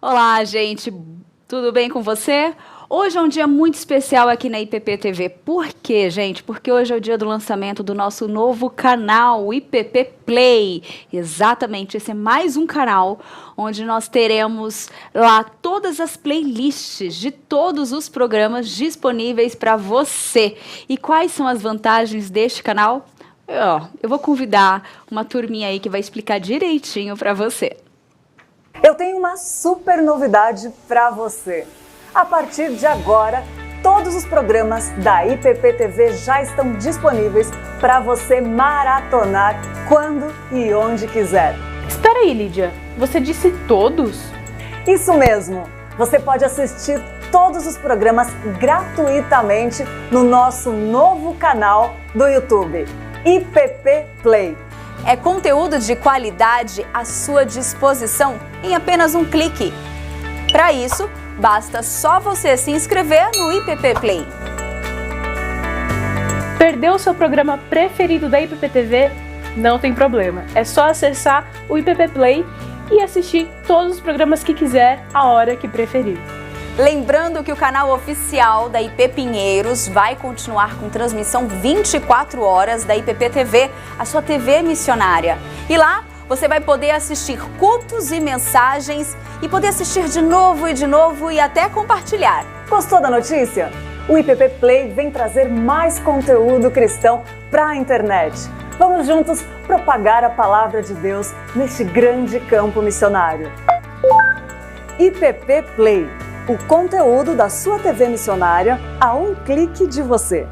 Olá, gente, tudo bem com você? Hoje é um dia muito especial aqui na IPP TV. Por quê, gente? Porque hoje é o dia do lançamento do nosso novo canal, o IPP Play. Exatamente, esse é mais um canal onde nós teremos lá todas as playlists de todos os programas disponíveis para você. E quais são as vantagens deste canal? Eu vou convidar uma turminha aí que vai explicar direitinho para você. Eu tenho uma super novidade para você. A partir de agora, todos os programas da IPP TV já estão disponíveis para você maratonar quando e onde quiser. Espera aí, Lídia, você disse todos? Isso mesmo! Você pode assistir todos os programas gratuitamente no nosso novo canal do YouTube, IPP Play. É conteúdo de qualidade à sua disposição em apenas um clique. Para isso, basta só você se inscrever no IPP Play. Perdeu o seu programa preferido da IPP TV? Não tem problema, é só acessar o IPP Play e assistir todos os programas que quiser, a hora que preferir. Lembrando que o canal oficial da IP Pinheiros vai continuar com transmissão 24 horas da IPP TV, a sua TV missionária. E lá você vai poder assistir cultos e mensagens e poder assistir de novo e até compartilhar. Gostou da notícia? O IPP Play vem trazer mais conteúdo cristão para a internet. Vamos juntos propagar a palavra de Deus neste grande campo missionário. IPP Play. O conteúdo da sua TV missionária a um clique de você.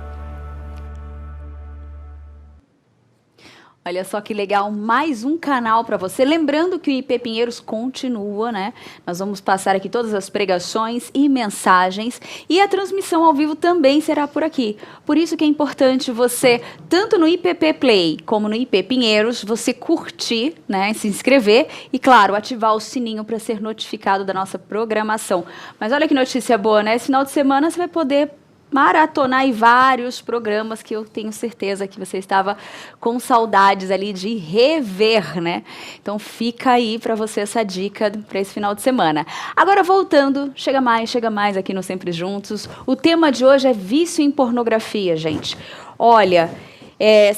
Olha só que legal, mais um canal para você. Lembrando que o IP Pinheiros continua, né? Nós vamos passar aqui todas as pregações e mensagens e a transmissão ao vivo também será por aqui. Por isso que é importante você, tanto no IPP Play como no IP Pinheiros, você curtir, né? Se inscrever e, claro, ativar o sininho para ser notificado da nossa programação. Mas olha que notícia boa, né? Esse final de semana você vai poder maratonar aí vários programas que eu tenho certeza que você estava com saudades ali de rever, né? Então fica aí para você essa dica para esse final de semana. Agora voltando, chega mais aqui no Sempre Juntos. O tema de hoje é vício em pornografia, gente. Olha,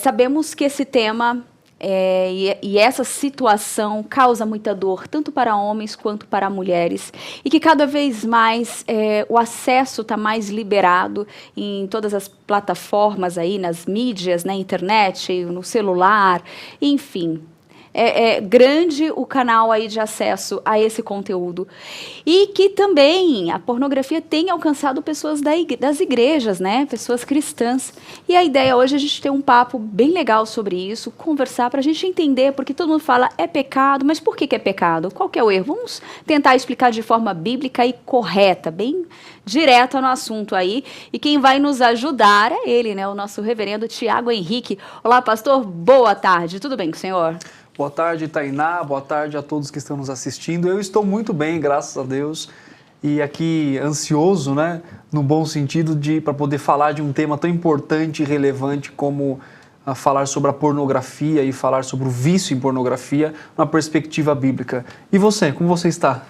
sabemos que esse tema e essa situação causa muita dor, tanto para homens quanto para mulheres, e que cada vez mais o acesso está mais liberado em todas as plataformas aí, nas mídias, na internet, no celular, enfim. É grande o canal aí de acesso a esse conteúdo. E que também a pornografia tem alcançado pessoas das igrejas, né? Pessoas cristãs. E a ideia hoje é a gente ter um papo bem legal sobre isso, conversar para a gente entender, porque todo mundo fala é pecado, mas por que é pecado? Qual que é o erro? Vamos tentar explicar de forma bíblica e correta, bem direta no assunto aí. E quem vai nos ajudar é ele, né? O nosso reverendo Tiago Henrique. Olá, pastor, boa tarde. Tudo bem com o senhor? Boa tarde, Tainá. Boa tarde a todos que estão nos assistindo. Eu estou muito bem, graças a Deus. E aqui ansioso, né? No bom sentido, para poder falar de um tema tão importante e relevante como falar sobre a pornografia e falar sobre o vício em pornografia na perspectiva bíblica. E você, como você está?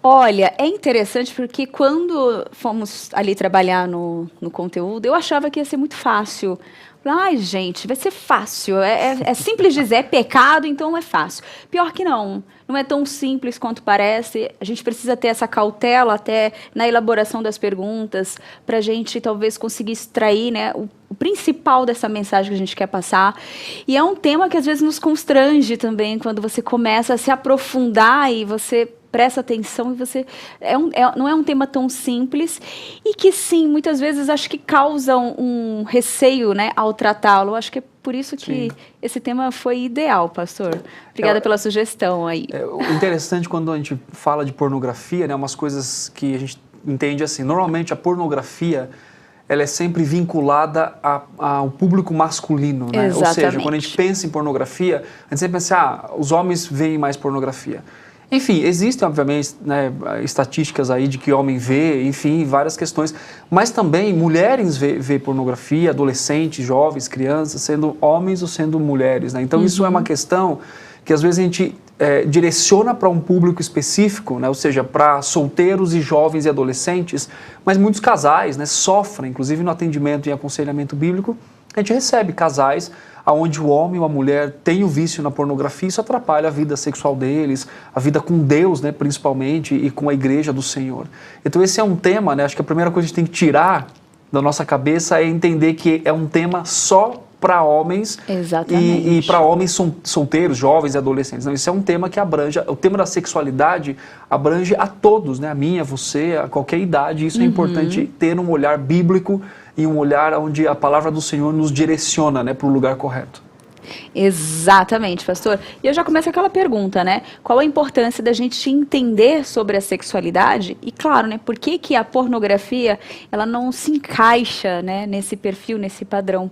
Olha, é interessante porque quando fomos ali trabalhar no conteúdo, eu achava que ia ser muito fácil. Ai, gente, vai ser fácil. É simples dizer, é pecado, então é fácil. Pior que não é tão simples quanto parece. A gente precisa ter essa cautela até na elaboração das perguntas, para a gente talvez conseguir extrair, né, o principal dessa mensagem que a gente quer passar. E é um tema que às vezes nos constrange também, quando você começa a se aprofundar e você presta atenção e você não é um tema tão simples e que sim, muitas vezes acho que causa um receio, né, ao tratá-lo. Acho que é por isso que esse tema foi ideal, pastor. Obrigada pela sugestão aí. O interessante quando a gente fala de pornografia, né, umas coisas que a gente entende assim, normalmente a pornografia ela é sempre vinculada ao público masculino, né? Exatamente. Ou seja, quando a gente pensa em pornografia, a gente sempre pensa, os homens veem mais pornografia. Enfim, existem, obviamente, né, estatísticas aí de que homem vê, enfim, várias questões, mas também mulheres vê pornografia, adolescentes, jovens, crianças, sendo homens ou sendo mulheres, né? Então, isso é uma questão que às vezes a gente direciona para um público específico, né, ou seja, para solteiros e jovens e adolescentes, mas muitos casais, né, sofrem, inclusive no atendimento e aconselhamento bíblico, a gente recebe casais onde o homem ou a mulher tem o vício na pornografia, isso atrapalha a vida sexual deles, a vida com Deus, né, principalmente, e com a igreja do Senhor. Então esse é um tema, né, acho que a primeira coisa que a gente tem que tirar da nossa cabeça é entender que é um tema só para homens e para homens solteiros, jovens e adolescentes. Não, isso é um tema que abrange, o tema da sexualidade abrange a todos, né? A mim, a você, a qualquer idade. Isso é importante ter um olhar bíblico e um olhar onde a palavra do Senhor nos direciona, né, para o lugar correto. Exatamente, pastor. E eu já começo aquela pergunta, né? Qual a importância da gente entender sobre a sexualidade? E claro, né? Por que a pornografia, ela não se encaixa, né, nesse perfil, nesse padrão?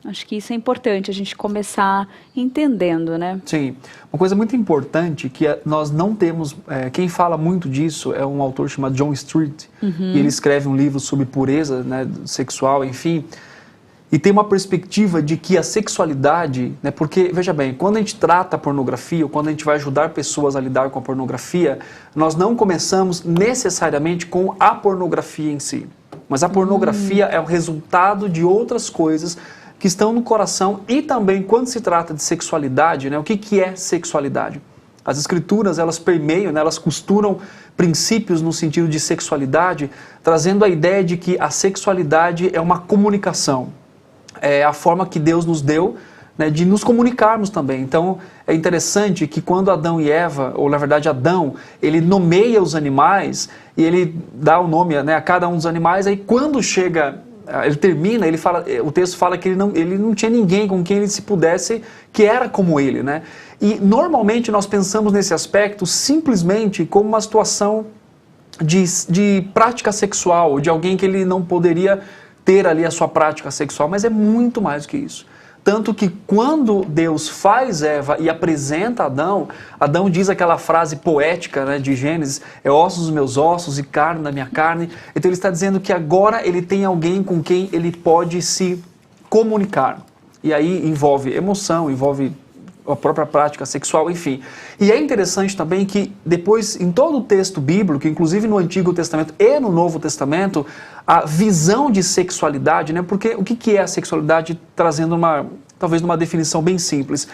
Acho que isso é importante, a gente começar entendendo, né? Sim. Uma coisa muito importante que nós não temos... quem fala muito disso é um autor chamado John Street. E ele escreve um livro sobre pureza, né, sexual, enfim. E tem uma perspectiva de que a sexualidade... né, porque, veja bem, quando a gente trata a pornografia, ou quando a gente vai ajudar pessoas a lidar com a pornografia, nós não começamos necessariamente com a pornografia em si. Mas a pornografia é o resultado de outras coisas que estão no coração. E também quando se trata de sexualidade, né, o que é sexualidade? As escrituras, elas permeiam, né, elas costuram princípios no sentido de sexualidade, trazendo a ideia de que a sexualidade é uma comunicação. É a forma que Deus nos deu, né, de nos comunicarmos também. Então é interessante que quando Adão e Eva, ou na verdade Adão, ele nomeia os animais e ele dá o nome, né, a cada um dos animais, aí quando chega... ele termina, ele fala, o texto fala que ele não tinha ninguém com quem ele se pudesse, que era como ele, né? E normalmente nós pensamos nesse aspecto simplesmente como uma situação de prática sexual, de alguém que ele não poderia ter ali a sua prática sexual, mas é muito mais do que isso. Tanto que quando Deus faz Eva e apresenta Adão, Adão diz aquela frase poética, né, de Gênesis, é ossos dos meus ossos e carne da minha carne. Então ele está dizendo que agora ele tem alguém com quem ele pode se comunicar. E aí envolve emoção, envolve a própria prática sexual, enfim. E é interessante também que depois, em todo o texto bíblico, inclusive no Antigo Testamento e no Novo Testamento, a visão de sexualidade, né? Porque o que é a sexualidade, trazendo talvez uma definição bem simples?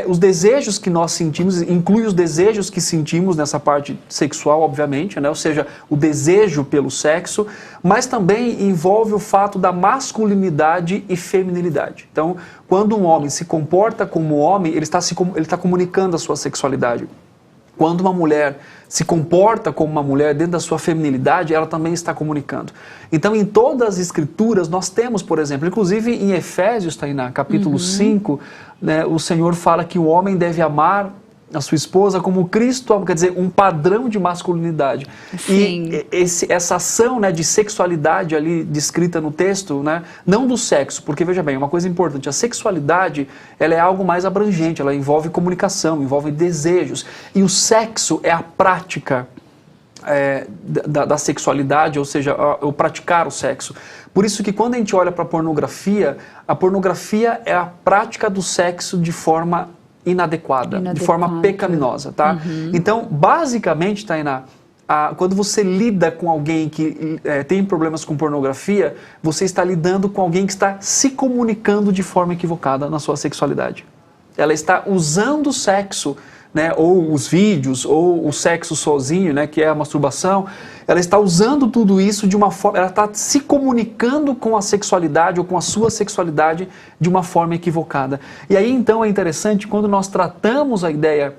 Os desejos que nós sentimos, inclui os desejos que sentimos nessa parte sexual, obviamente, né? Ou seja, o desejo pelo sexo, mas também envolve o fato da masculinidade e feminilidade. Então, quando um homem se comporta como homem, ele está comunicando a sua sexualidade. Quando uma mulher se comporta como uma mulher dentro da sua feminilidade, ela também está comunicando. Então, em todas as escrituras, nós temos, por exemplo, inclusive em Efésios, Tainá, capítulo 5, né, o Senhor fala que o homem deve amar a sua esposa como Cristo, quer dizer, um padrão de masculinidade. Sim. E essa ação, né, de sexualidade ali descrita no texto, né, não do sexo, porque veja bem, uma coisa importante, a sexualidade ela é algo mais abrangente, ela envolve comunicação, envolve desejos, e o sexo é a prática da sexualidade, ou seja, o praticar o sexo. Por isso que quando a gente olha para a pornografia é a prática do sexo de forma inadequada, de forma pecaminosa, tá? Então, basicamente, Tainá, quando você lida com alguém que tem problemas com pornografia, você está lidando com alguém que está se comunicando de forma equivocada na sua sexualidade. Ela está usando o sexo, né, ou os vídeos, ou o sexo sozinho, né, que é a masturbação, ela está usando tudo isso de uma forma, ela está se comunicando com a sexualidade ou com a sua sexualidade de uma forma equivocada. E aí então é interessante, quando nós tratamos a ideia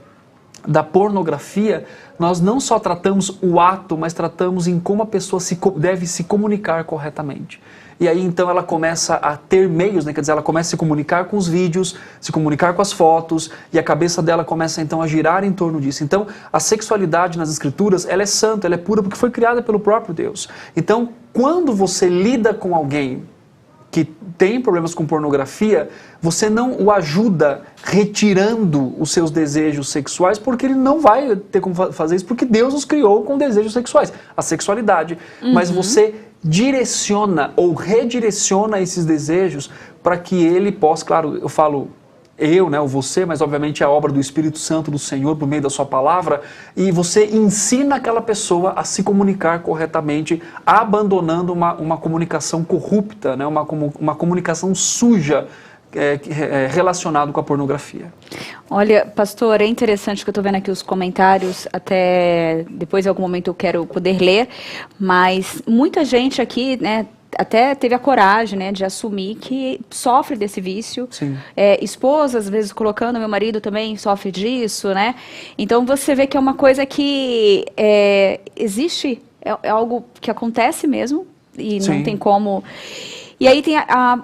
da pornografia, nós não só tratamos o ato, mas tratamos em como a pessoa deve se comunicar corretamente. E aí então ela começa a ter meios, né? Quer dizer, ela começa a se comunicar com os vídeos, se comunicar com as fotos, e a cabeça dela começa então a girar em torno disso. Então a sexualidade nas escrituras, ela é santa, ela é pura, porque foi criada pelo próprio Deus. Então quando você lida com alguém que tem problemas com pornografia, você não o ajuda retirando os seus desejos sexuais, porque ele não vai ter como fazer isso, porque Deus os criou com desejos sexuais, a sexualidade. Mas você direciona ou redireciona esses desejos para que ele possa, claro, eu falo eu, né, ou você, mas obviamente é a obra do Espírito Santo do Senhor por meio da sua palavra, e você ensina aquela pessoa a se comunicar corretamente, abandonando uma comunicação corrupta, né, uma comunicação suja, relacionado com a pornografia. Olha, pastor, é interessante que eu estou vendo aqui os comentários, até depois em algum momento eu quero poder ler, mas muita gente aqui, né, até teve a coragem, né, de assumir que sofre desse vício. Sim. Esposa, às vezes, colocando, meu marido também sofre disso, né? Então, você vê que é uma coisa que existe, é algo que acontece mesmo, e Sim. não tem como... E aí tem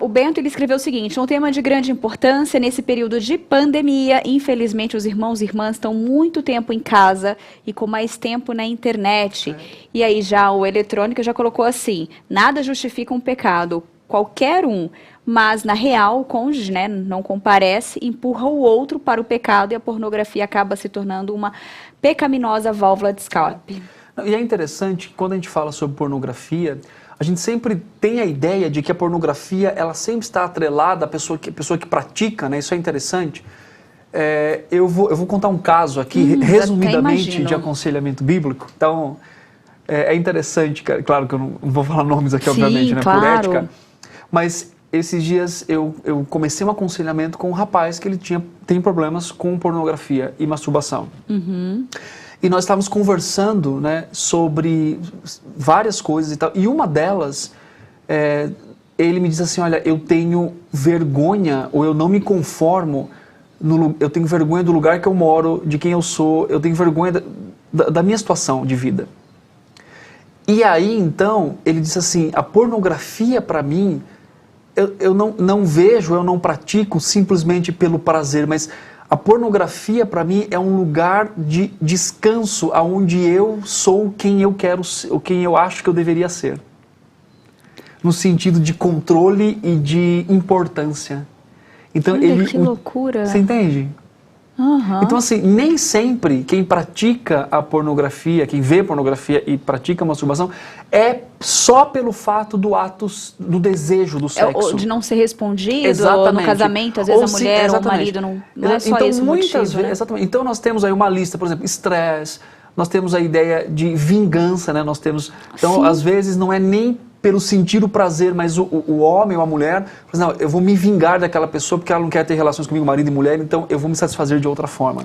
o Bento, ele escreveu o seguinte: um tema de grande importância nesse período de pandemia. Infelizmente, os irmãos e irmãs estão muito tempo em casa e com mais tempo na internet. E aí já o eletrônico já colocou assim: nada justifica um pecado, qualquer um, mas na real o cônjuge, né, não comparece, empurra o outro para o pecado e a pornografia acaba se tornando uma pecaminosa válvula de escape. E é interessante que quando a gente fala sobre pornografia, a gente sempre tem a ideia de que a pornografia ela sempre está atrelada à pessoa que pratica, né? Isso é interessante. Eu vou contar um caso aqui, resumidamente, de aconselhamento bíblico. Então, é interessante, claro que eu não vou falar nomes aqui, obviamente, né? Claro. Por ética. Mas esses dias eu comecei um aconselhamento com um rapaz que ele tem problemas com pornografia e masturbação. Uhum. E nós estávamos conversando, né, sobre várias coisas e tal. E uma delas, ele me disse assim: olha, eu tenho vergonha, ou eu não me conformo, eu tenho vergonha do lugar que eu moro, de quem eu sou, eu tenho vergonha da minha situação de vida. E aí, então, ele disse assim: a pornografia, para mim, eu não vejo, eu não pratico simplesmente pelo prazer, mas... a pornografia, para mim, é um lugar de descanso, onde eu sou quem eu quero ser, ou quem eu acho que eu deveria ser. No sentido de controle e de importância. Então, olha, que loucura! Você entende? Uhum. Então, assim, nem sempre quem pratica a pornografia, quem vê pornografia e pratica a masturbação, é só pelo fato do desejo do sexo. De não ser respondido, exatamente. Ou no casamento, às vezes a mulher ou o marido não é só então, esse muitas motivo, vezes, né? exatamente. Então, nós temos aí uma lista, por exemplo, estresse, nós temos a ideia de vingança, né? Nós temos, então, Sim. às vezes, não é nem pelo sentir o prazer, mas o homem ou a mulher, não, eu vou me vingar daquela pessoa porque ela não quer ter relações comigo, marido e mulher, então eu vou me satisfazer de outra forma.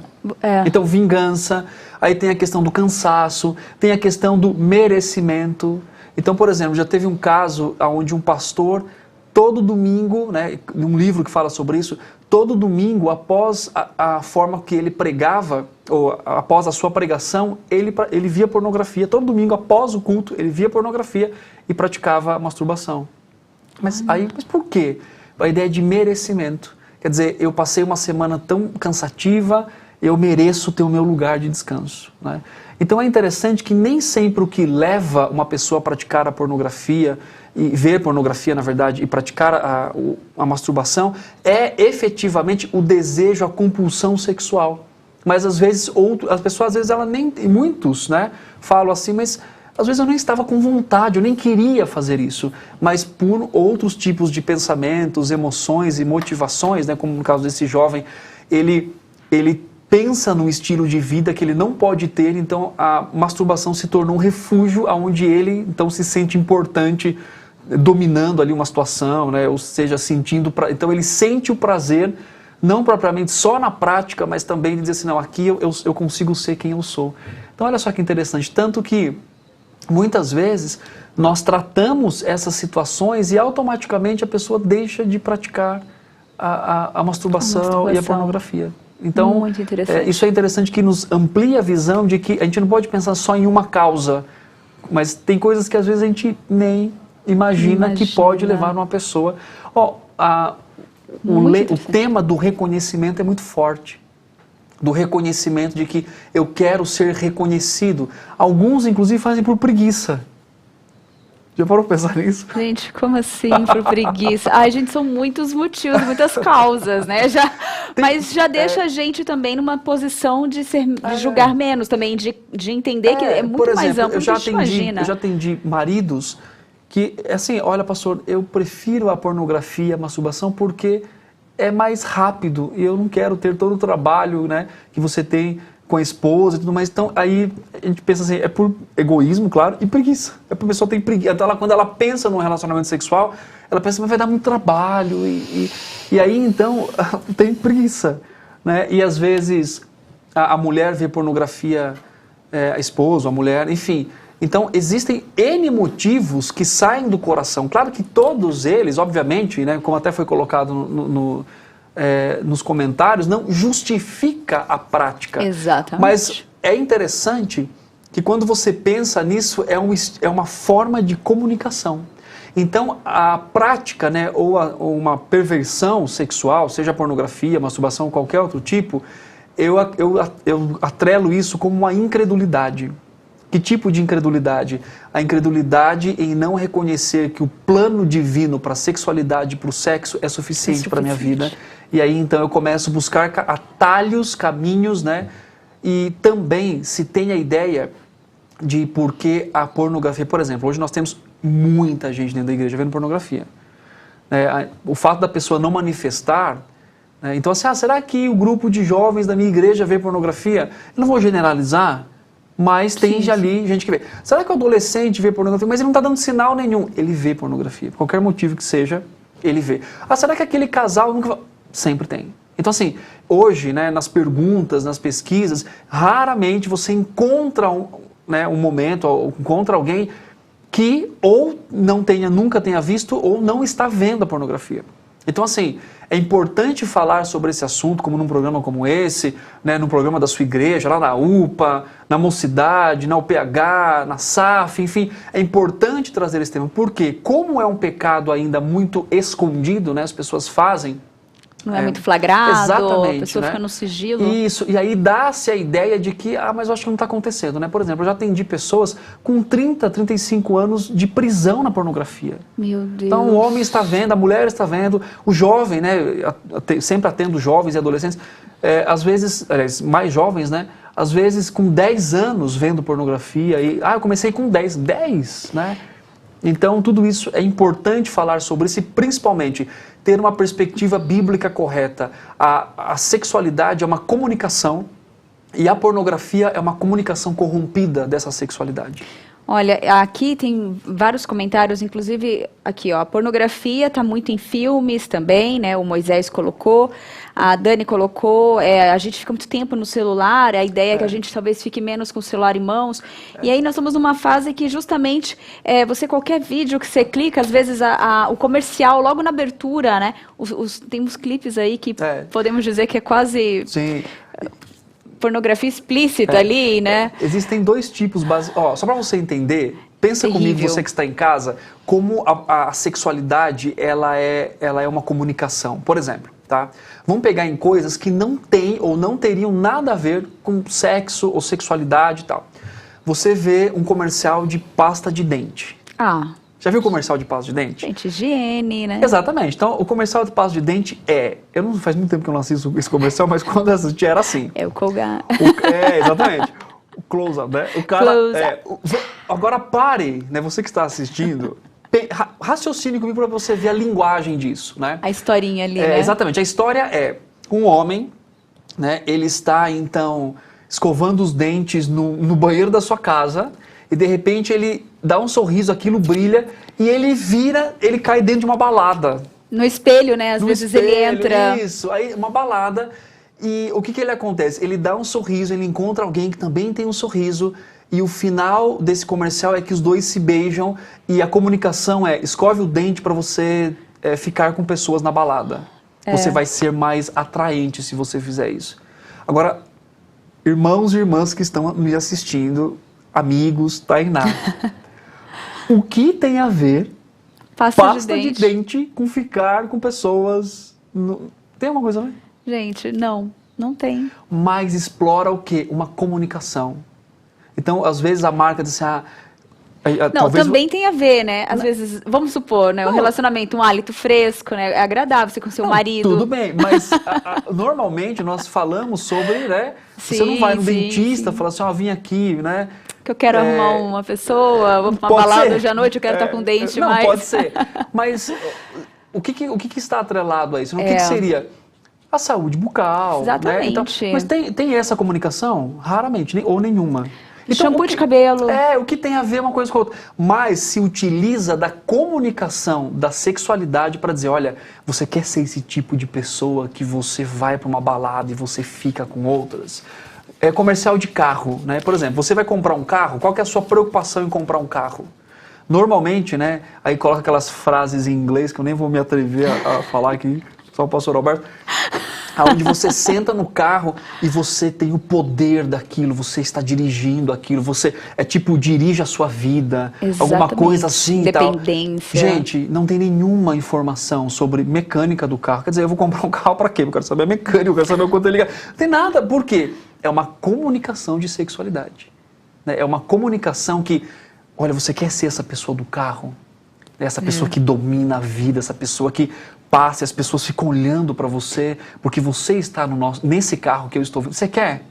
Então, vingança, aí tem a questão do cansaço, tem a questão do merecimento. Então, por exemplo, já teve um caso onde um pastor, todo domingo, né, num livro que fala sobre isso, todo domingo, após a forma que ele pregava, ou após a sua pregação, ele via pornografia. Todo domingo, após o culto, ele via pornografia e praticava masturbação. Mas por quê? A ideia de merecimento. Quer dizer, eu passei uma semana tão cansativa, eu mereço ter o meu lugar de descanso, né? Então é interessante que nem sempre o que leva uma pessoa a praticar a pornografia, e ver pornografia, na verdade, e praticar a masturbação, é efetivamente o desejo, a compulsão sexual. Mas às vezes, as pessoas, às vezes, muitos, né, falam assim, mas às vezes eu nem estava com vontade, eu nem queria fazer isso, mas por outros tipos de pensamentos, emoções e motivações, né, como no caso desse jovem, ele pensa num estilo de vida que ele não pode ter, então a masturbação se tornou um refúgio onde ele então se sente importante, dominando ali uma situação, né, ou seja, então ele sente o prazer, não propriamente só na prática, mas também de dizer assim, não, aqui eu consigo ser quem eu sou. Então olha só que interessante, tanto que muitas vezes nós tratamos essas situações e automaticamente a pessoa deixa de praticar a masturbação e a pornografia. Então, muito interessante. Isso é interessante que nos amplia a visão de que a gente não pode pensar só em uma causa, mas tem coisas que às vezes a gente nem imagina que pode levar uma pessoa... O tema do reconhecimento é muito forte. Do reconhecimento de que eu quero ser reconhecido. Alguns, inclusive, fazem por preguiça. Já parou pra pensar nisso? Gente, como assim, por preguiça? Ai, gente, são muitos motivos, muitas causas, né? Mas já deixa a gente também numa posição de julgar menos também, de entender que é muito por exemplo, mais amplo do que a gente imagina. Eu já atendi maridos que, assim, olha, pastor, eu prefiro a pornografia, a masturbação, porque é mais rápido e eu não quero ter todo o trabalho, né, que você tem com a esposa e tudo mais. Então, aí a gente pensa assim, é por egoísmo, claro, e preguiça. É porque a pessoa tem preguiça. Então, quando ela pensa num relacionamento sexual, ela pensa, mas vai dar muito trabalho. E aí, então, tem preguiça, né? E às vezes a mulher vê pornografia, a esposa, a mulher, enfim. Então, existem N motivos que saem do coração. Claro que todos eles, obviamente, né, como até foi colocado nos comentários, não justifica a prática. Exatamente. Mas é interessante que quando você pensa nisso, é uma forma de comunicação. Então, a prática, né, ou uma perversão sexual, seja pornografia, masturbação, qualquer outro tipo, eu atrelo isso como uma incredulidade. Que tipo de incredulidade? A incredulidade em não reconhecer que o plano divino para a sexualidade, para o sexo, é suficiente para a minha vida. E aí, então, eu começo a buscar atalhos, caminhos, né? E também se tem a ideia de por que a pornografia... Por exemplo, hoje nós temos muita gente dentro da igreja vendo pornografia. O fato da pessoa não manifestar... Então, assim, será que o grupo de jovens da minha igreja vê pornografia? Eu não vou generalizar, mas tem ali gente que vê. Será que o adolescente vê pornografia? Mas ele não está dando sinal nenhum. Ele vê pornografia. Por qualquer motivo que seja, ele vê. Será que aquele casal nunca... Sempre tem. Então, assim, hoje, né, nas perguntas, nas pesquisas, raramente você encontra um momento, ou encontra alguém que ou nunca tenha visto ou não está vendo a pornografia. Então, assim, é importante falar sobre esse assunto, como num programa como esse, né, num programa da sua igreja, lá na UPA, na Mocidade, na UPH, na SAF, enfim, é importante trazer esse tema. Porque, como é um pecado ainda muito escondido, né, as pessoas fazem... Não é muito flagrado, exatamente, a pessoa né? fica no sigilo. Isso, e aí dá-se a ideia de que, mas eu acho que não está acontecendo, né? Por exemplo, eu já atendi pessoas com 30, 35 anos de prisão na pornografia. Meu Deus. Então o homem está vendo, a mulher está vendo, o jovem, né? Sempre atendo jovens e adolescentes, às vezes, aliás, mais jovens, né? Às vezes com 10 anos vendo pornografia, e eu comecei com 10, né? Então, tudo isso é importante falar sobre isso e, principalmente, ter uma perspectiva bíblica correta. A sexualidade é uma comunicação e a pornografia é uma comunicação corrompida dessa sexualidade. Olha, aqui tem vários comentários, inclusive aqui, ó, a pornografia está muito em filmes também, né? O Moisés colocou, a Dani colocou, a gente fica muito tempo no celular, a ideia é que a gente talvez fique menos com o celular em mãos. E aí nós estamos numa fase que justamente qualquer vídeo que você clica, às vezes o comercial, logo na abertura, né? Tem uns clipes aí que podemos dizer que é quase... Sim. Pornografia explícita ali, né? Existem dois tipos básicos. Só para você entender, pensa comigo, você que está em casa, como a sexualidade ela é uma comunicação. Por exemplo, tá? Vamos pegar em coisas que não têm ou não teriam nada a ver com sexo ou sexualidade e tal. Você vê um comercial de pasta de dente. Já viu o comercial de pasta de dente? Dente higiene, né? Exatamente. Então, o comercial de pasta de dente faz muito tempo que eu não assisto esse comercial, mas quando eu assisti era assim. É o Colgate. Exatamente. O close-up, né? O cara... Agora pare, né? Você que está assistindo, raciocine comigo para você ver a linguagem disso, né? A historinha ali, né? Exatamente. A história é um homem, né? Ele está, então, escovando os dentes no banheiro da sua casa e, de repente, ele dá um sorriso, aquilo brilha e ele cai dentro de uma balada. No espelho, né? Às vezes ele entra... Isso, aí uma balada. E o que ele acontece? Ele dá um sorriso, ele encontra alguém que também tem um sorriso e o final desse comercial é que os dois se beijam e a comunicação escove o dente para você ficar com pessoas na balada. Você vai ser mais atraente se você fizer isso. Agora, irmãos e irmãs que estão me assistindo, amigos, Tainá, o que tem a ver pasta de dente com ficar com pessoas... Tem alguma coisa, né? Gente, não tem. Mas explora o quê? Uma comunicação. Então, às vezes a marca diz assim, também tem a ver, né? Às vezes, vamos supor, né? Um relacionamento, um hálito fresco, né? É agradável você com seu marido. Tudo bem, mas normalmente nós falamos sobre, né? Você não vai no dentista e fala assim, vim aqui, né? Que eu quero arrumar uma pessoa, vou pra uma balada hoje à noite, eu quero estar com o dente mais... Não, pode ser. Mas o que está atrelado a isso? O que seria? A saúde bucal, exatamente. Né? Então, mas tem essa comunicação? Raramente, ou nenhuma. Então, shampoo de cabelo. O que tem a ver uma coisa com a outra? Mas se utiliza da comunicação, da sexualidade para dizer, olha, você quer ser esse tipo de pessoa que você vai para uma balada e você fica com outras? É comercial de carro, né? Por exemplo, você vai comprar um carro, qual que é a sua preocupação em comprar um carro? Normalmente, né? Aí coloca aquelas frases em inglês que eu nem vou me atrever a falar aqui, só o pastor Alberto. Onde você senta no carro e você tem o poder daquilo, você está dirigindo aquilo, você dirige a sua vida, alguma coisa assim. Dependência. Tal. Gente, não tem nenhuma informação sobre mecânica do carro. Quer dizer, eu vou comprar um carro para quê? Eu quero saber a mecânica, eu quero saber o quanto ele liga. Não tem nada, por quê? É uma comunicação de sexualidade. Né? É uma comunicação que, olha, você quer ser essa pessoa do carro? Essa pessoa que domina a vida, essa pessoa que passa e as pessoas ficam olhando para você, porque você está nesse carro que eu estou vendo. Você quer?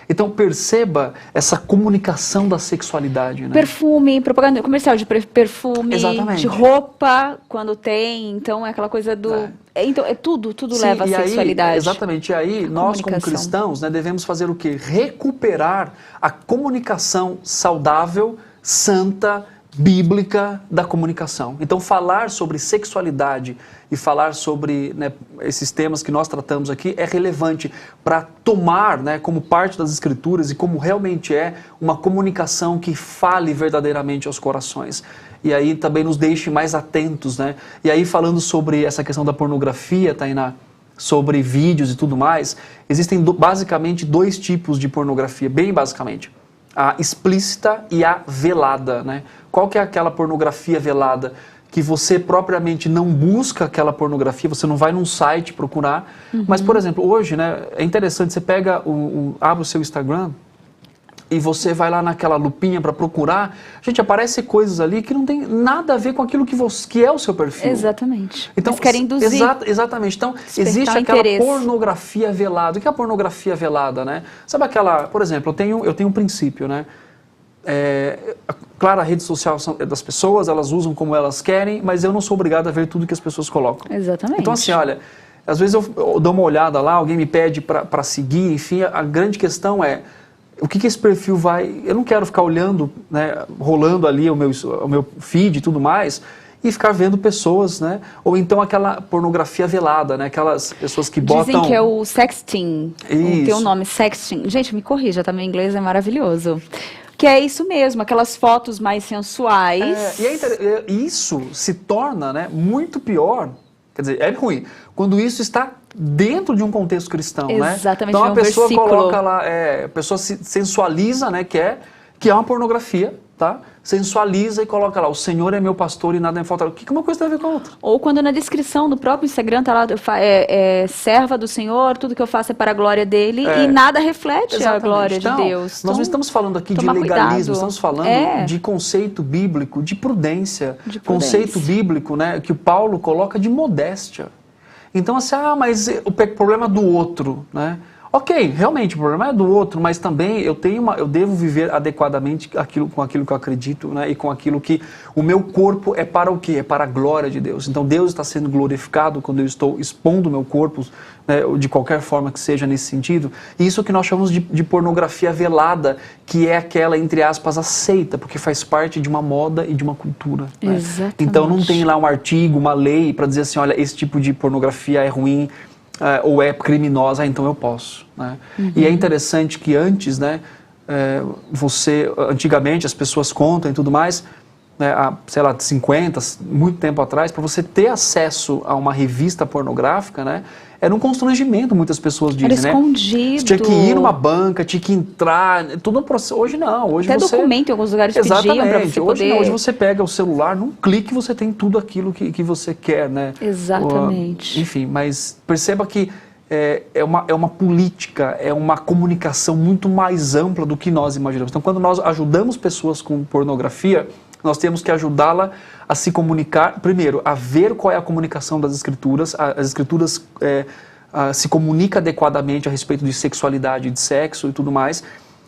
Então perceba essa comunicação da sexualidade. Né? Perfume, propaganda comercial de perfume, exatamente. De roupa, quando tem. Então é aquela coisa do... Então tudo Sim, leva à sexualidade. Aí, exatamente. E aí nós como cristãos, né, devemos fazer o quê? Recuperar a comunicação saudável, santa, bíblica da comunicação. Então falar sobre sexualidade e falar sobre, né, esses temas que nós tratamos aqui é relevante para tomar, né, como parte das Escrituras e como realmente é uma comunicação que fale verdadeiramente aos corações. E aí também nos deixe mais atentos, né? E aí falando sobre essa questão da pornografia, Tainá, sobre vídeos e tudo mais, existem basicamente dois tipos de pornografia, bem basicamente. A explícita e a velada, né? Qual que é aquela pornografia velada? Que você propriamente não busca aquela pornografia, você não vai num site procurar. Mas, por exemplo, hoje, né, é interessante, você pega, abre o seu Instagram e você vai lá naquela lupinha para procurar. Gente, aparece coisas ali que não tem nada a ver com aquilo que é o seu perfil. Exatamente. Então, eles querem induzir. Exatamente. Então, existe aquela pornografia velada. O que é a pornografia velada, né? Sabe aquela, por exemplo, eu tenho um princípio, né? Claro, a rede social é das pessoas, elas usam como elas querem, mas eu não sou obrigado a ver tudo que as pessoas colocam. Exatamente. Então, assim, olha, às vezes eu dou uma olhada lá, alguém me pede para seguir, enfim, a grande questão é o que esse perfil vai... Eu não quero ficar olhando, né, rolando ali o meu feed e tudo mais, e ficar vendo pessoas, né? Ou então aquela pornografia velada, né? Aquelas pessoas que botam... Dizem que é o sexting. Isso. Tem o nome, sexting. Gente, me corrija, tá? Meu inglês é maravilhoso. Que é isso mesmo, aquelas fotos mais sensuais. E isso se torna, né, muito pior, quer dizer, é ruim, quando isso está dentro de um contexto cristão, exatamente, né? Então a pessoa versículo. coloca lá, a pessoa se sensualiza, né, que é uma pornografia, tá? Sensualiza e coloca lá, o Senhor é meu pastor e nada me falta. O que uma coisa tem a ver com a outra? Ou quando na descrição do próprio Instagram tá lá, serva do Senhor, tudo que eu faço é para a glória dele, e nada reflete a glória de Deus. Nós não estamos falando aqui de legalismo, estamos falando de conceito bíblico, de prudência. Conceito bíblico, né, que o Paulo coloca de modéstia. Então assim, mas o problema do outro, né? Ok, realmente, o problema é do outro, mas também eu devo viver adequadamente com aquilo que eu acredito, né, e com aquilo que o meu corpo é para o quê? É para a glória de Deus. Então Deus está sendo glorificado quando eu estou expondo o meu corpo, né, de qualquer forma que seja nesse sentido. E isso que nós chamamos de pornografia velada, que é aquela, entre aspas, aceita, porque faz parte de uma moda e de uma cultura. Né? Exatamente. Então não tem lá um artigo, uma lei para dizer assim, olha, esse tipo de pornografia é ruim, ou é criminosa, então eu posso. Né? E é interessante que antes, né, antigamente as pessoas contam e tudo mais, né, sei lá, 50, muito tempo atrás, para você ter acesso a uma revista pornográfica, né, era um constrangimento, muitas pessoas dizem, era escondido. Você tinha que ir numa banca, tinha que entrar, tudo no processo. Hoje não, hoje até você... documento em alguns lugares pediam para você hoje poder... não, hoje você pega o celular, num clique você tem tudo aquilo que você quer, né? Exatamente. Enfim, mas perceba que é uma política, é uma comunicação muito mais ampla do que nós imaginamos. Então, quando nós ajudamos pessoas com pornografia, nós temos que ajudá-la a se comunicar, primeiro, a ver qual é a comunicação das Escrituras. As Escrituras se comunicam adequadamente a respeito de sexualidade, de sexo e tudo mais.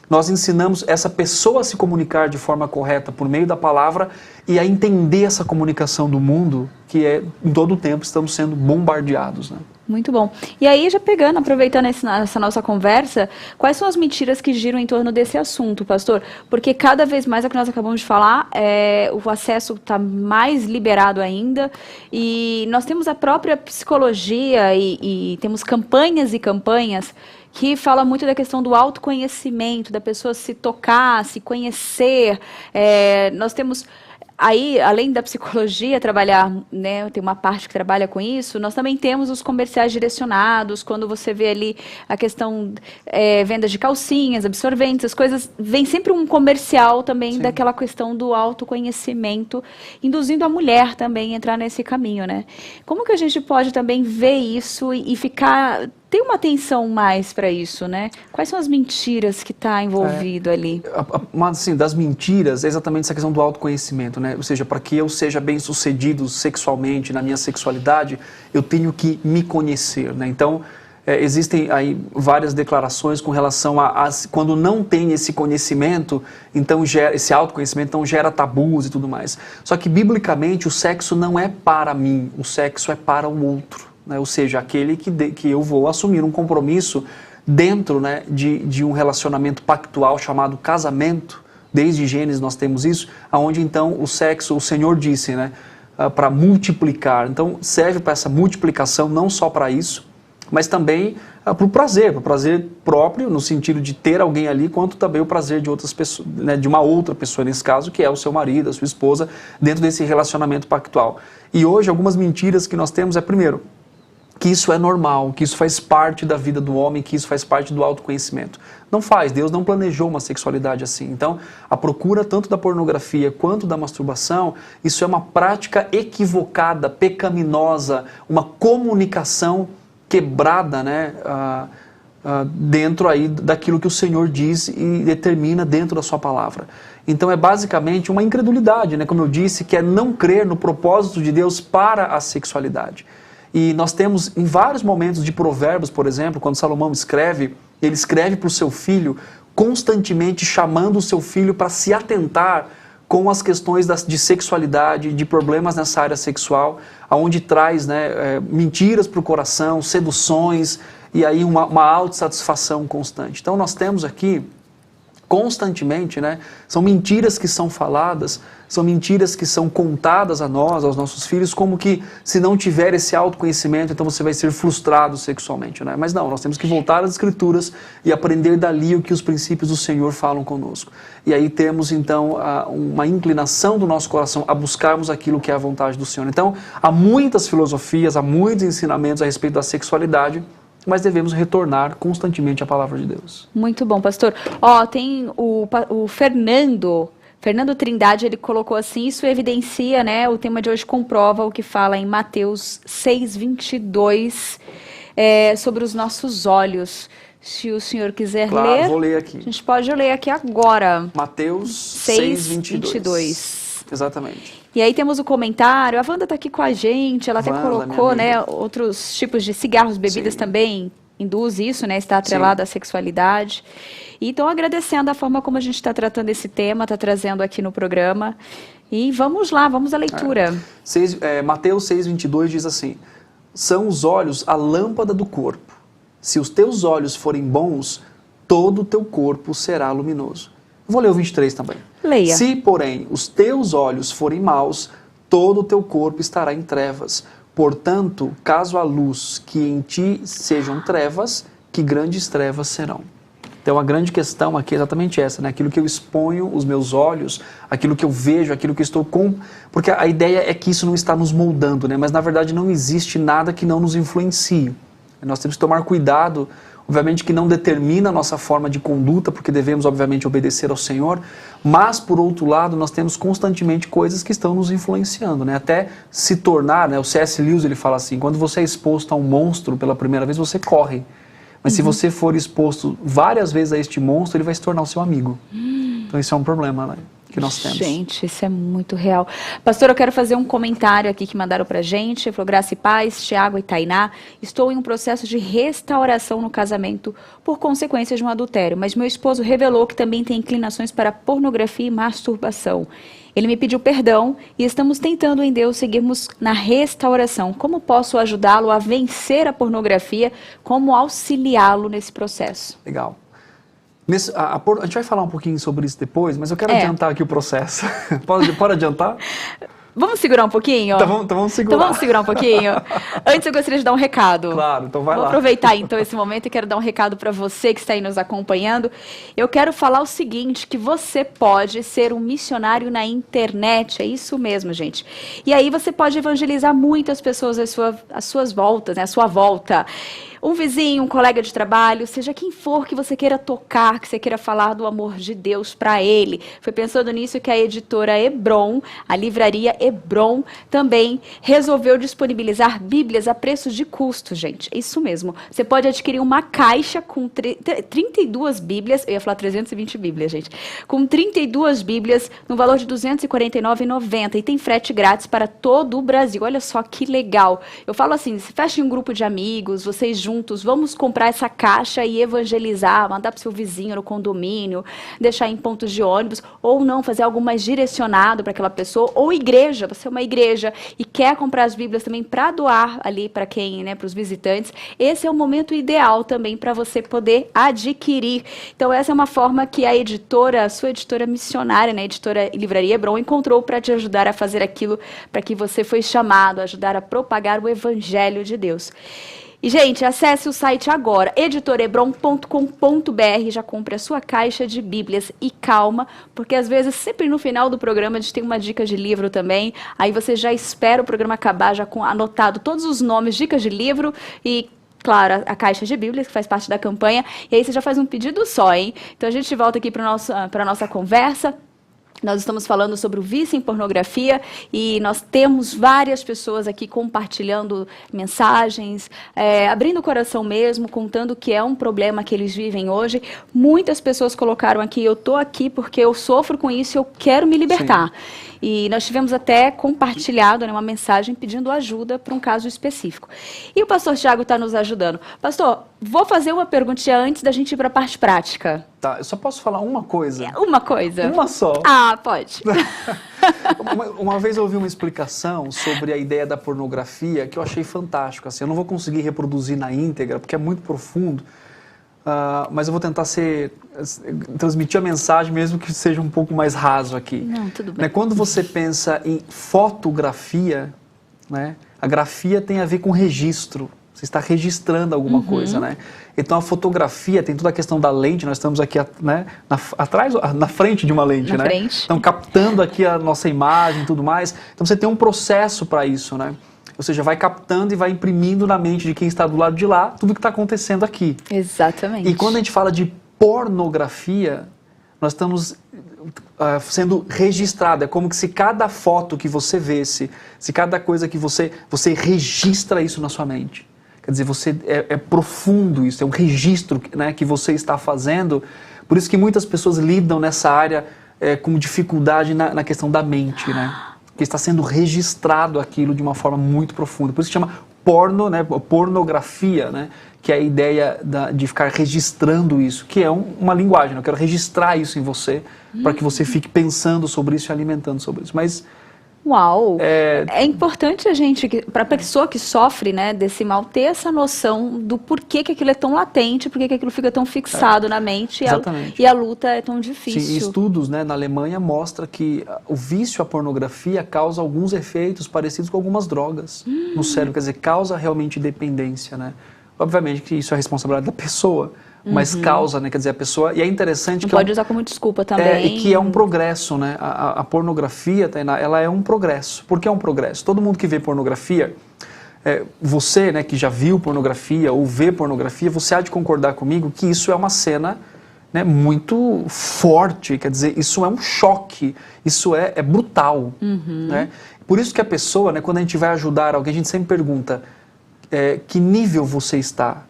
Nós ensinamos essa pessoa a se comunicar de forma correta por meio da palavra e a entender essa comunicação do mundo que em todo o tempo estamos sendo bombardeados, né? Muito bom. E aí, já pegando, aproveitando essa nossa conversa, quais são as mentiras que giram em torno desse assunto, pastor? Porque cada vez mais, é o que nós acabamos de falar, o acesso está mais liberado ainda, e nós temos a própria psicologia e temos campanhas e campanhas que fala muito da questão do autoconhecimento, da pessoa se tocar, se conhecer. Nós temos... Aí, além da psicologia trabalhar, né, tem uma parte que trabalha com isso, nós também temos os comerciais direcionados, quando você vê ali a questão vendas de calcinhas, absorventes, as coisas, vem sempre um comercial também Sim. daquela questão do autoconhecimento, induzindo a mulher também a entrar nesse caminho, né? Como que a gente pode também ver isso e ficar... Tem uma atenção mais para isso, né? Quais são as mentiras que está envolvido ali? Mas, assim, das mentiras, é exatamente essa questão do autoconhecimento, né? Ou seja, para que eu seja bem-sucedido sexualmente, na minha sexualidade, eu tenho que me conhecer, né? Então, existem aí várias declarações com relação a quando não tem esse conhecimento, então esse autoconhecimento, então gera tabus e tudo mais. Só que, biblicamente, o sexo não é para mim, o sexo é para o outro. Ou seja, aquele que eu vou assumir um compromisso dentro, né, de um relacionamento pactual chamado casamento. Desde Gênesis nós temos isso, onde então o sexo, o Senhor disse, né, para multiplicar. Então serve para essa multiplicação, não só para isso, mas também para o prazer próprio, no sentido de ter alguém ali, quanto também o prazer de outras pessoas, né, de uma outra pessoa nesse caso, que é o seu marido, a sua esposa, dentro desse relacionamento pactual. E hoje algumas mentiras que nós temos primeiro, que isso é normal, que isso faz parte da vida do homem, que isso faz parte do autoconhecimento. Não faz, Deus não planejou uma sexualidade assim. Então, a procura tanto da pornografia quanto da masturbação, isso é uma prática equivocada, pecaminosa, uma comunicação quebrada, né, dentro aí daquilo que o Senhor diz e determina dentro da sua palavra. Então é basicamente uma incredulidade, né, como eu disse, que é não crer no propósito de Deus para a sexualidade. E nós temos em vários momentos de Provérbios, por exemplo, quando Salomão escreve, ele escreve para o seu filho, constantemente chamando o seu filho para se atentar com as questões de sexualidade, de problemas nessa área sexual, aonde traz, né, mentiras para o coração, seduções e aí uma autossatisfação constante. Então nós temos aqui constantemente, né, são mentiras que são faladas, são mentiras que são contadas a nós, aos nossos filhos, como que se não tiver esse autoconhecimento, então você vai ser frustrado sexualmente, né? Mas não, nós temos que voltar às Escrituras e aprender dali o que os princípios do Senhor falam conosco. E aí temos então uma inclinação do nosso coração a buscarmos aquilo que é a vontade do Senhor. Então, há muitas filosofias, há muitos ensinamentos a respeito da sexualidade, mas devemos retornar constantemente à palavra de Deus. Muito bom, pastor. Tem o Fernando Trindade, ele colocou assim, isso evidencia, né, o tema de hoje comprova o que fala em Mateus 6:22, sobre os nossos olhos. Se o senhor quiser ler, vou ler aqui. A gente pode ler aqui agora. Mateus 6:22. Exatamente. E aí temos o comentário, a Wanda está aqui com a gente, ela até colocou, né, outros tipos de cigarros, bebidas também, induz isso, né, está atrelado à sexualidade. E então agradecendo a forma como a gente está tratando esse tema, está trazendo aqui no programa. E vamos lá, vamos à leitura. Mateus 6:22 diz assim, são os olhos a lâmpada do corpo. Se os teus olhos forem bons, todo o teu corpo será luminoso. Vou ler o 23 também. Leia. Se, porém, os teus olhos forem maus, todo o teu corpo estará em trevas. Portanto, caso a luz que em ti sejam trevas, que grandes trevas serão. Então, a grande questão aqui é exatamente essa, né? Aquilo que eu exponho, os meus olhos, aquilo que eu vejo, aquilo que eu estou com... Porque a ideia é que isso não está nos moldando, né? Mas, na verdade, não existe nada que não nos influencie. Nós temos que tomar cuidado, obviamente que não determina a nossa forma de conduta, porque devemos, obviamente, obedecer ao Senhor, mas, por outro lado, nós temos constantemente coisas que estão nos influenciando, né? Até se tornar, né? O C.S. Lewis, ele fala assim, quando você é exposto a um monstro pela primeira vez, você corre. Mas se você for exposto várias vezes a este monstro, ele vai se tornar o seu amigo. Então isso é um problema, né, que que nós temos. Gente, isso é muito real. Pastor, eu quero fazer um comentário aqui que mandaram pra gente. Falou, Graça e Paz, Tiago e Tainá. Estou em um processo de restauração no casamento por consequência de um adultério, mas meu esposo revelou que também tem inclinações para pornografia e masturbação. Ele me pediu perdão e estamos tentando em Deus seguirmos na restauração. Como posso ajudá-lo a vencer a pornografia? Como auxiliá-lo nesse processo? Legal. A gente vai falar um pouquinho sobre isso depois, mas eu quero adiantar aqui o processo. Pode adiantar? Vamos segurar um pouquinho? Então vamos segurar. Então vamos segurar um pouquinho? Antes eu gostaria de dar um recado. Claro, então vai lá. Vou aproveitar então esse momento e quero dar um recado para você que está aí nos acompanhando. Eu quero falar o seguinte, que você pode ser um missionário na internet, é isso mesmo, gente. E aí você pode evangelizar muitas pessoas às suas voltas, né, à sua volta. Um vizinho, um colega de trabalho, seja quem for que você queira tocar, que você queira falar do amor de Deus para ele. Foi pensando nisso que a editora Hebron, a livraria Hebron, também resolveu disponibilizar Bíblias a preço de custo, gente. É isso mesmo. Você pode adquirir uma caixa com 32 Bíblias, eu ia falar 320 Bíblias, gente, com 32 Bíblias no valor de R$ 249,90 e tem frete grátis para todo o Brasil. Olha só que legal. Eu falo assim, se fecha em um grupo de amigos, vocês juntos, vamos comprar essa caixa e evangelizar, mandar para o seu vizinho no condomínio, deixar em pontos de ônibus, ou não, fazer algo mais direcionado para aquela pessoa, ou igreja, você é uma igreja e quer comprar as Bíblias também para doar ali para quem, né, para os visitantes, esse é o momento ideal também para você poder adquirir. Então essa é uma forma que a editora, a sua editora missionária, né, a editora Livraria Hebron, encontrou para te ajudar a fazer aquilo para que você foi chamado, a ajudar a propagar o Evangelho de Deus. E, gente, acesse o site agora, editorebron.com.br, já compre a sua caixa de Bíblias. E calma, porque às vezes, sempre no final do programa, a gente tem uma dica de livro também, aí você já espera o programa acabar, já com anotado todos os nomes, dicas de livro e... Claro, a caixa de Bíblias, que faz parte da campanha, e aí você já faz um pedido só, hein? Então a gente volta aqui para a nossa conversa. Nós estamos falando sobre o vício em pornografia e nós temos várias pessoas aqui compartilhando mensagens, abrindo o coração mesmo, contando que é um problema que eles vivem hoje. Muitas pessoas colocaram aqui, eu estou aqui porque eu sofro com isso e eu quero me libertar. Sim. E nós tivemos até compartilhado, né, uma mensagem pedindo ajuda para um caso específico. E o pastor Tiago está nos ajudando. Pastor, vou fazer uma perguntinha antes da gente ir para a parte prática. Tá, eu só posso falar uma coisa? Uma coisa? Uma só. Ah, pode. Uma vez eu ouvi uma explicação sobre a ideia da pornografia que eu achei fantástico. Assim, eu não vou conseguir reproduzir na íntegra, porque é muito profundo, mas eu vou tentar transmitir a mensagem, mesmo que seja um pouco mais raso aqui. Não, tudo bem. Quando você pensa em fotografia, né, a grafia tem a ver com registro. Você está registrando alguma coisa, né? Então a fotografia tem toda a questão da lente, nós estamos aqui, né, na frente de uma lente, né? Frente. Então captando aqui a nossa imagem e tudo mais. Então você tem um processo para isso, né? Ou seja, vai captando e vai imprimindo na mente de quem está do lado de lá tudo que está acontecendo aqui. Exatamente. E quando a gente fala de pornografia, nós estamos sendo registrado. É como que se cada foto que você vê, se cada coisa que você registra isso na sua mente. Quer dizer, é profundo isso, é um registro, né, que você está fazendo. Por isso que muitas pessoas lidam nessa área com dificuldade na questão da mente, né? Porque está sendo registrado aquilo de uma forma muito profunda. Por isso que chama porno, né, pornografia, né? Que é a ideia de ficar registrando isso, que é uma linguagem. Eu quero registrar isso em você, para que você fique pensando sobre isso e alimentando sobre isso. Mas... Uau! É importante a gente, para a pessoa que sofre, né, desse mal, ter essa noção do porquê que aquilo é tão latente, porquê que aquilo fica tão fixado na mente e a luta é tão difícil. Sim, estudos, né, na Alemanha mostram que o vício à pornografia causa alguns efeitos parecidos com algumas drogas no cérebro, quer dizer, causa realmente dependência, né? Obviamente que isso é a responsabilidade da pessoa, mas causa, né? Quer dizer, a pessoa... E é interessante não que... pode usar como desculpa também. E que é um progresso, né? A pornografia, Tainá, ela é um progresso. Por que é um progresso? Todo mundo que vê pornografia, você, né, que já viu pornografia ou vê pornografia, você há de concordar comigo que isso é uma cena, né, muito forte. Quer dizer, isso é um choque, isso é brutal. Né? Por isso que a pessoa, né, quando a gente vai ajudar alguém, a gente sempre pergunta... que nível você está,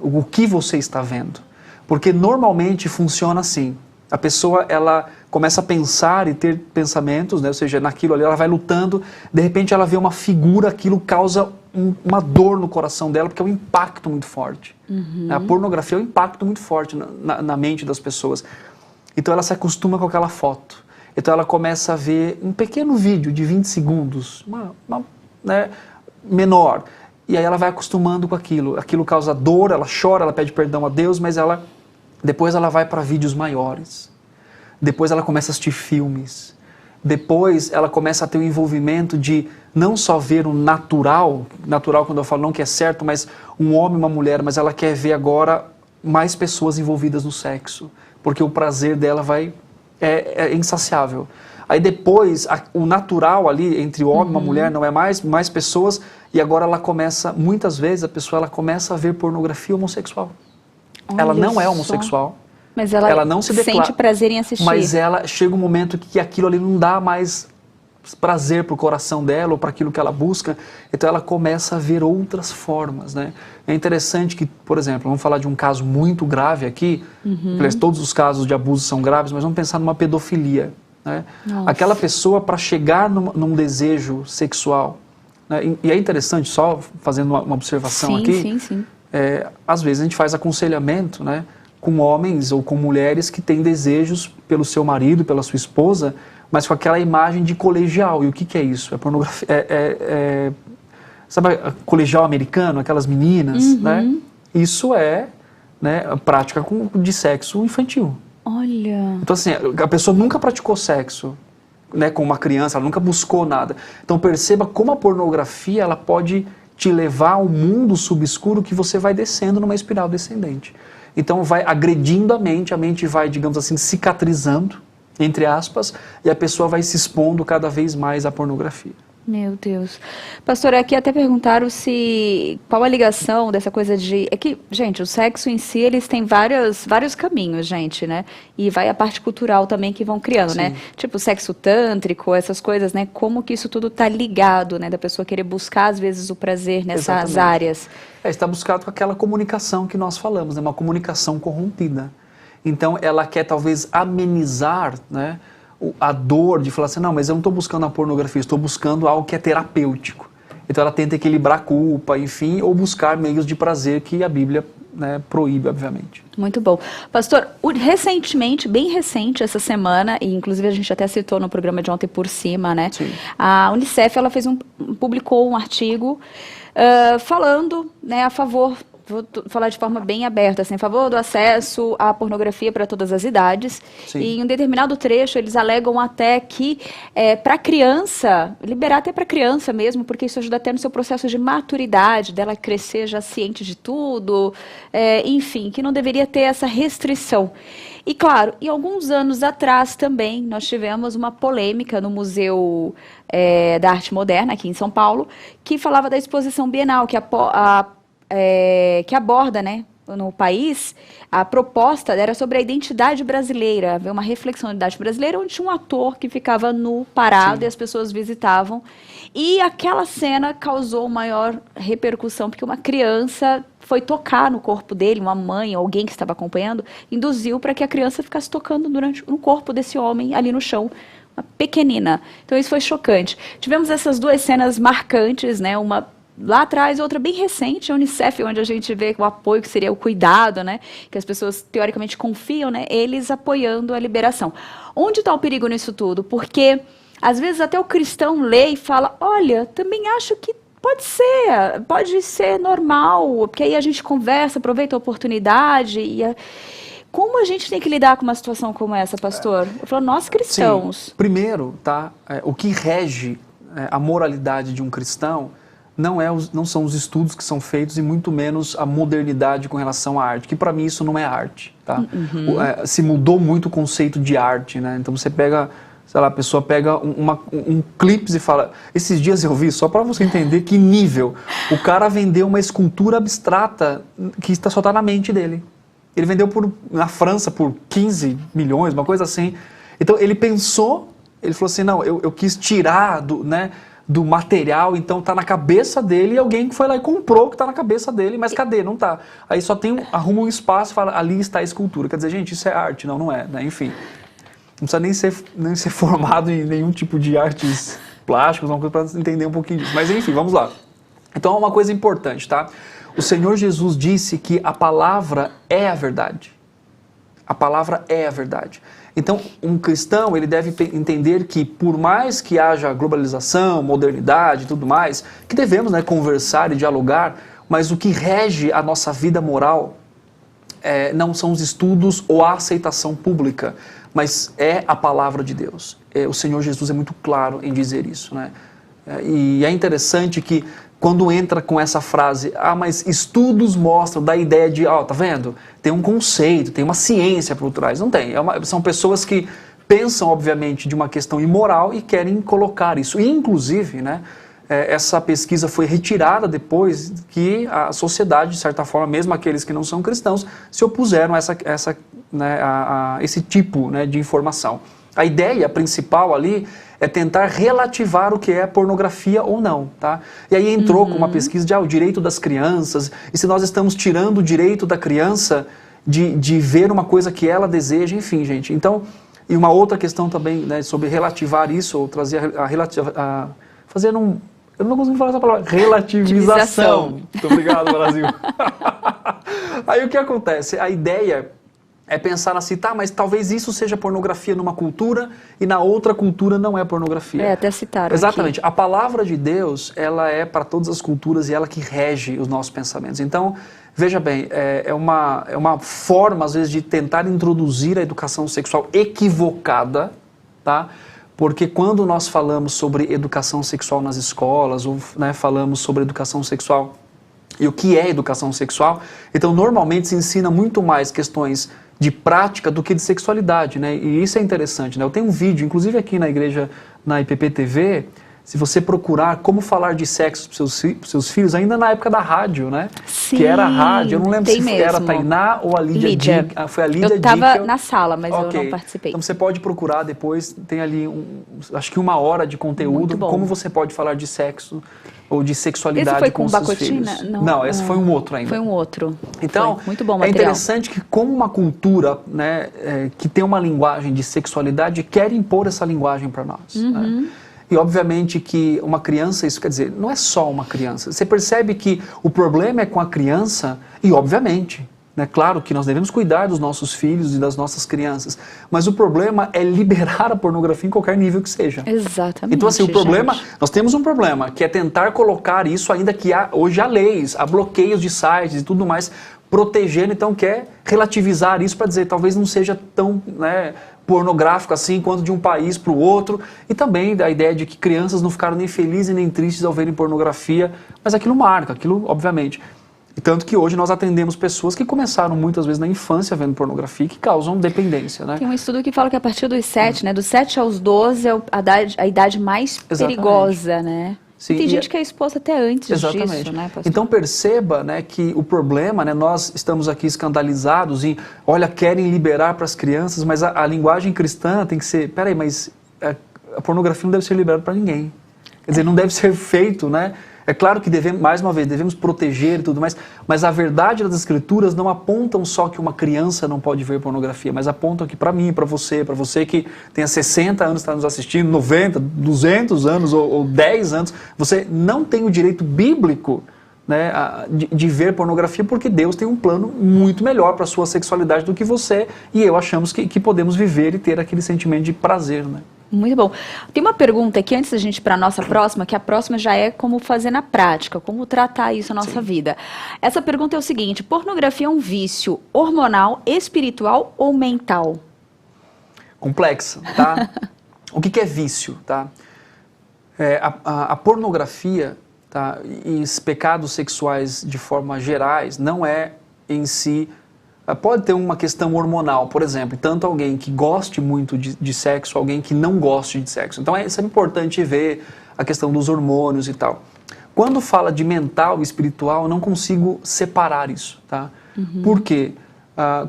o que você está vendo. Porque normalmente funciona assim, A pessoa, ela começa a pensar e ter pensamentos, né? Ou seja, naquilo ali ela vai lutando, de repente ela vê uma figura, aquilo causa uma dor no coração dela, porque é um impacto muito forte. A pornografia é um impacto muito forte na mente das pessoas. Então ela se acostuma com aquela foto. Então ela começa a ver um pequeno vídeo de 20 segundos, né, menor. E aí ela vai acostumando com aquilo. Aquilo causa dor, ela chora, ela pede perdão a Deus, mas depois ela vai para vídeos maiores. Depois ela começa a assistir filmes. Depois ela começa a ter o envolvimento de não só ver o natural quando eu falo não que é certo, mas um homem e uma mulher, mas ela quer ver agora mais pessoas envolvidas no sexo, porque o prazer dela é insaciável. Aí depois, o natural ali entre o homem e uma mulher não é mais pessoas, e agora ela começa, muitas vezes a pessoa ela começa a ver pornografia homossexual. Ela não é homossexual. Mas ela não se sente prazer em assistir. Mas ela chega um momento que aquilo ali não dá mais prazer para o coração dela ou para aquilo que ela busca, então ela começa a ver outras formas, né? É interessante que, por exemplo, vamos falar de um caso muito grave aqui, todos os casos de abuso são graves, mas vamos pensar numa pedofilia, né? Aquela pessoa, para chegar num desejo sexual, né? E é interessante, só fazendo uma observação aqui, às vezes a gente faz aconselhamento, né, com homens ou com mulheres que têm desejos pelo seu marido, pela sua esposa, mas com aquela imagem de colegial. E o que é isso? É pornografia. Sabe, colegial americano, aquelas meninas, né? Isso é, né, prática de sexo infantil. Olha. Então, assim, a pessoa nunca praticou sexo, né, com uma criança, ela nunca buscou nada. Então, perceba como a pornografia ela pode te levar ao mundo subescuro que você vai descendo numa espiral descendente. Então, vai agredindo a mente vai, digamos assim, cicatrizando, entre aspas, e a pessoa vai se expondo cada vez mais à pornografia. Meu Deus. Pastor, aqui até perguntaram qual a ligação dessa coisa de... É que, gente, o sexo em si, eles têm vários caminhos, gente, né? E vai a parte cultural também que vão criando, né? Tipo, sexo tântrico, essas coisas, né? Como que isso tudo tá ligado, né? Da pessoa querer buscar, às vezes, o prazer nessas áreas. Está buscado com aquela comunicação que nós falamos, né? Uma comunicação corrompida. Então, ela quer, talvez, amenizar, né, a dor de falar assim, não, mas eu não estou buscando a pornografia, estou buscando algo que é terapêutico. Então ela tenta equilibrar a culpa, enfim, ou buscar meios de prazer que a Bíblia, né, proíbe, obviamente. Muito bom. Pastor, recentemente, bem recente, essa semana, e inclusive a gente até citou no programa de ontem por cima, né? Sim. A Unicef, ela publicou um artigo falando, né, a favor... Vou falar de forma bem aberta, assim, a favor do acesso à pornografia para todas as idades. Sim. E em um determinado trecho, eles alegam até que para a criança, liberar até para a criança mesmo, porque isso ajuda até no seu processo de maturidade, dela crescer já ciente de tudo, enfim, que não deveria ter essa restrição. E claro, e alguns anos atrás também, nós tivemos uma polêmica no Museu da Arte Moderna, aqui em São Paulo, que falava da exposição bienal, que aborda, né, no país, a proposta era sobre a identidade brasileira, haver uma reflexão da identidade brasileira, onde tinha um ator que ficava nu, parado, Sim. e as pessoas visitavam. E aquela cena causou maior repercussão, porque uma criança foi tocar no corpo dele, uma mãe, alguém que estava acompanhando, induziu para que a criança ficasse tocando no corpo desse homem ali no chão, uma pequenina. Então isso foi chocante. Tivemos essas duas cenas marcantes, né, uma lá atrás, outra bem recente, a Unicef, onde a gente vê o apoio, que seria o cuidado, né, que as pessoas teoricamente confiam, né, eles apoiando a liberação. Onde está o perigo nisso tudo? Porque, às vezes, até o cristão lê e fala, olha, também acho que pode ser normal, porque aí a gente conversa, aproveita a oportunidade Como a gente tem que lidar com uma situação como essa, pastor? Eu falo, nós cristãos... Sim. Primeiro, tá, o que rege a moralidade de um cristão não são os estudos que são feitos e muito menos a modernidade com relação à arte, que para mim isso não é arte, tá? Se mudou muito o conceito de arte, né? Então você pega, sei lá, a pessoa pega um clipe e fala, esses dias eu vi, só para você entender que nível, o cara vendeu uma escultura abstrata que só está na mente dele. Ele vendeu na França por 15 milhões, uma coisa assim. Então ele pensou, ele falou assim, não, eu quis tirar do material, então tá na cabeça dele e alguém que foi lá e comprou que tá na cabeça dele, mas cadê? Não tá. Aí só arruma um espaço e fala, ali está a escultura. Quer dizer, gente, isso é arte, não é, né? Enfim. Não precisa nem ser formado em nenhum tipo de artes plásticas, uma coisa para entender um pouquinho disso. Mas enfim, vamos lá. Então, é uma coisa importante, tá? O Senhor Jesus disse que a palavra é a verdade. A palavra é a verdade. Então, um cristão, ele deve entender que, por mais que haja globalização, modernidade e tudo mais, que devemos, né, conversar e dialogar, mas o que rege a nossa vida moral não são os estudos ou a aceitação pública, mas é a palavra de Deus. O Senhor Jesus é muito claro em dizer isso, né? E é interessante que quando entra com essa frase, mas estudos mostram, dá a ideia de, tá vendo? Tem um conceito, tem uma ciência por trás. Não tem. São pessoas que pensam, obviamente, de uma questão imoral e querem colocar isso. E, inclusive, né, essa pesquisa foi retirada depois que a sociedade, de certa forma, mesmo aqueles que não são cristãos, se opuseram a esse tipo, né, de informação. A ideia principal ali é tentar relativar o que é pornografia ou não, tá? E aí entrou com uma pesquisa de o direito das crianças, e se nós estamos tirando o direito da criança de ver uma coisa que ela deseja, enfim, gente. Então, e uma outra questão também, né, sobre relativar isso, ou trazer fazer eu não consigo falar essa palavra, relativização. Muito obrigado, Brasil. Aí o que acontece? A ideia é pensar assim, mas talvez isso seja pornografia numa cultura e na outra cultura não é pornografia. Até citaram Exatamente. Aqui. A palavra de Deus, ela é para todas as culturas e ela que rege os nossos pensamentos. Então, veja bem, é uma forma, às vezes, de tentar introduzir a educação sexual equivocada, tá? Porque quando nós falamos sobre educação sexual nas escolas, ou, né, falamos sobre educação sexual e o que é educação sexual, então normalmente se ensina muito mais questões de prática do que de sexualidade, né? E isso é interessante, né? Eu tenho um vídeo, inclusive aqui na igreja, na IPP-TV, se você procurar como falar de sexo para os seus filhos, ainda na época da rádio, né? Sim, que era a rádio, eu não lembro se mesmo. Era a Tainá ou a Lídia. Foi a Lídia Eu estava Dickel. na sala, mas eu não participei. Então você pode procurar depois, tem ali, acho que 1 hora de conteúdo, como você pode falar de sexo ou de sexualidade. Esse foi com seus filhos. Não, esse foi um outro ainda. Foi um outro. Então, muito bom material. É interessante que como uma cultura, né, que tem uma linguagem de sexualidade, quer impor essa linguagem para nós. Né? E obviamente que uma criança, isso quer dizer, não é só uma criança. Você percebe que o problema é com a criança e obviamente, né, claro que nós devemos cuidar dos nossos filhos e das nossas crianças, mas o problema é liberar a pornografia em qualquer nível que seja. Exatamente. Então assim, o problema, nós temos um problema, que é tentar colocar isso, ainda que hoje há leis, há bloqueios de sites e tudo mais, protegendo, então quer relativizar isso para dizer, talvez não seja tão, né, pornográfico assim quanto de um país para o outro, e também a ideia de que crianças não ficaram nem felizes nem tristes ao verem pornografia, mas aquilo marca, aquilo obviamente. E tanto que hoje nós atendemos pessoas que começaram muitas vezes na infância vendo pornografia, que causam dependência, né? Tem um estudo que fala que a partir dos 7, né, dos 7 aos 12 é a idade mais perigosa, né? Sim, tem gente que é exposta até antes disso, né, pastor? Então perceba, né, que o problema, né, nós estamos aqui escandalizados em, olha, querem liberar para as crianças, mas a linguagem cristã tem que ser, peraí, mas a pornografia não deve ser liberada para ninguém. Quer dizer, não deve ser feito, né? É claro que devemos, mais uma vez, devemos proteger e tudo mais, mas a verdade das Escrituras não apontam só que uma criança não pode ver pornografia, mas apontam que para mim, para você que tenha 60 anos, está nos assistindo, 90, 200 anos ou 10 anos, você não tem o direito bíblico, né, de ver pornografia, porque Deus tem um plano muito melhor para a sua sexualidade do que você e eu achamos que podemos viver e ter aquele sentimento de prazer, né? Muito bom. Tem uma pergunta aqui, antes da gente ir para a nossa próxima, que a próxima já é como fazer na prática, como tratar isso na nossa vida. Essa pergunta é o seguinte: pornografia é um vício hormonal, espiritual ou mental? Complexa, tá? O que é vício, tá? A pornografia, tá, e os pecados sexuais de forma gerais não é em si. Pode ter uma questão hormonal, por exemplo, tanto alguém que goste muito de sexo, alguém que não goste de sexo. Então é importante ver a questão dos hormônios e tal. Quando fala de mental e espiritual, eu não consigo separar isso, tá? Por quê?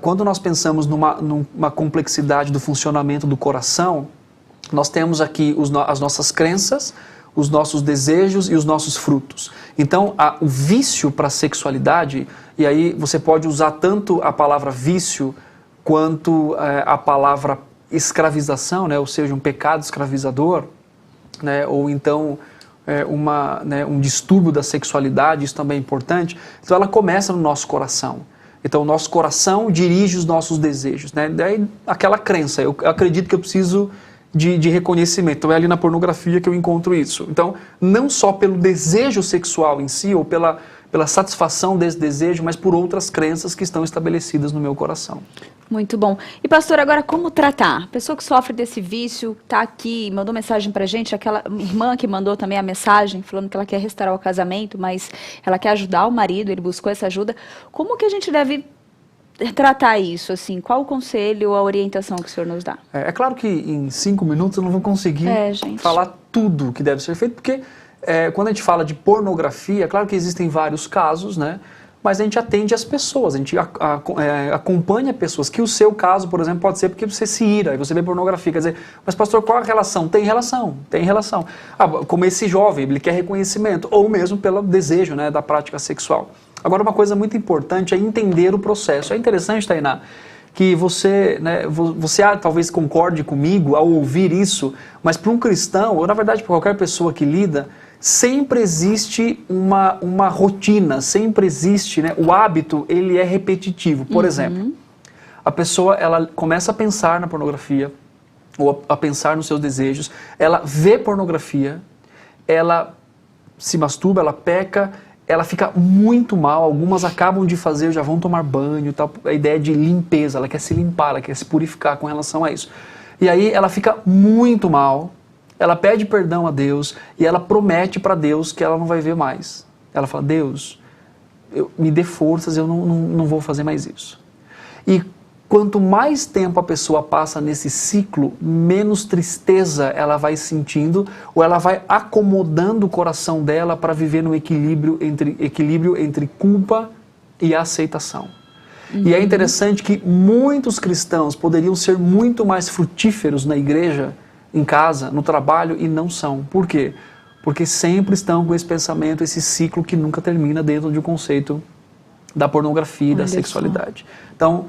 Quando nós pensamos numa complexidade do funcionamento do coração, nós temos aqui as nossas crenças, os nossos desejos e os nossos frutos. Então, o vício para a sexualidade, e aí você pode usar tanto a palavra vício quanto a palavra escravização, né? Ou seja, um pecado escravizador, né? Ou então um distúrbio da sexualidade, isso também é importante. Então ela começa no nosso coração. Então o nosso coração dirige os nossos desejos, né? Daí aquela crença, eu acredito que eu preciso de reconhecimento. Então é ali na pornografia que eu encontro isso. Então, não só pelo desejo sexual em si, ou pela satisfação desse desejo, mas por outras crenças que estão estabelecidas no meu coração. Muito bom. E pastor, agora como tratar? A pessoa que sofre desse vício, está aqui, mandou mensagem pra gente, aquela irmã que mandou também a mensagem, falando que ela quer restaurar o casamento, mas ela quer ajudar o marido, ele buscou essa ajuda. Como que a gente deve tratar isso, assim? Qual o conselho, a orientação que o senhor nos dá? É claro que em 5 minutos eu não vou conseguir falar tudo que deve ser feito, porque quando a gente fala de pornografia, é claro que existem vários casos, né? Mas a gente atende as pessoas, a gente acompanha pessoas, que o seu caso, por exemplo, pode ser porque você se ira e você vê pornografia, quer dizer, mas pastor, qual a relação? Tem relação, tem relação. Como esse jovem, ele quer reconhecimento, ou mesmo pelo desejo, né, da prática sexual. Agora, uma coisa muito importante é entender o processo. É interessante, Tainá, que você talvez concorde comigo ao ouvir isso, mas para um cristão, ou na verdade para qualquer pessoa que lida, sempre existe uma rotina, sempre existe, né, o hábito, ele é repetitivo. Por exemplo, a pessoa ela começa a pensar na pornografia, ou a pensar nos seus desejos, ela vê pornografia, ela se masturba, ela peca, ela fica muito mal, algumas acabam de fazer, já vão tomar banho, tal, a ideia de limpeza, ela quer se limpar, ela quer se purificar com relação a isso. E aí ela fica muito mal, ela pede perdão a Deus e ela promete para Deus que ela não vai ver mais. Ela fala, Deus, me dê forças, eu não vou fazer mais isso. E quanto mais tempo a pessoa passa nesse ciclo, menos tristeza ela vai sentindo, ou ela vai acomodando o coração dela para viver no equilíbrio entre culpa e aceitação. E é interessante que muitos cristãos poderiam ser muito mais frutíferos na igreja, em casa, no trabalho, e não são. Por quê? Porque sempre estão com esse pensamento, esse ciclo que nunca termina dentro de um conceito da pornografia e da sexualidade. Então,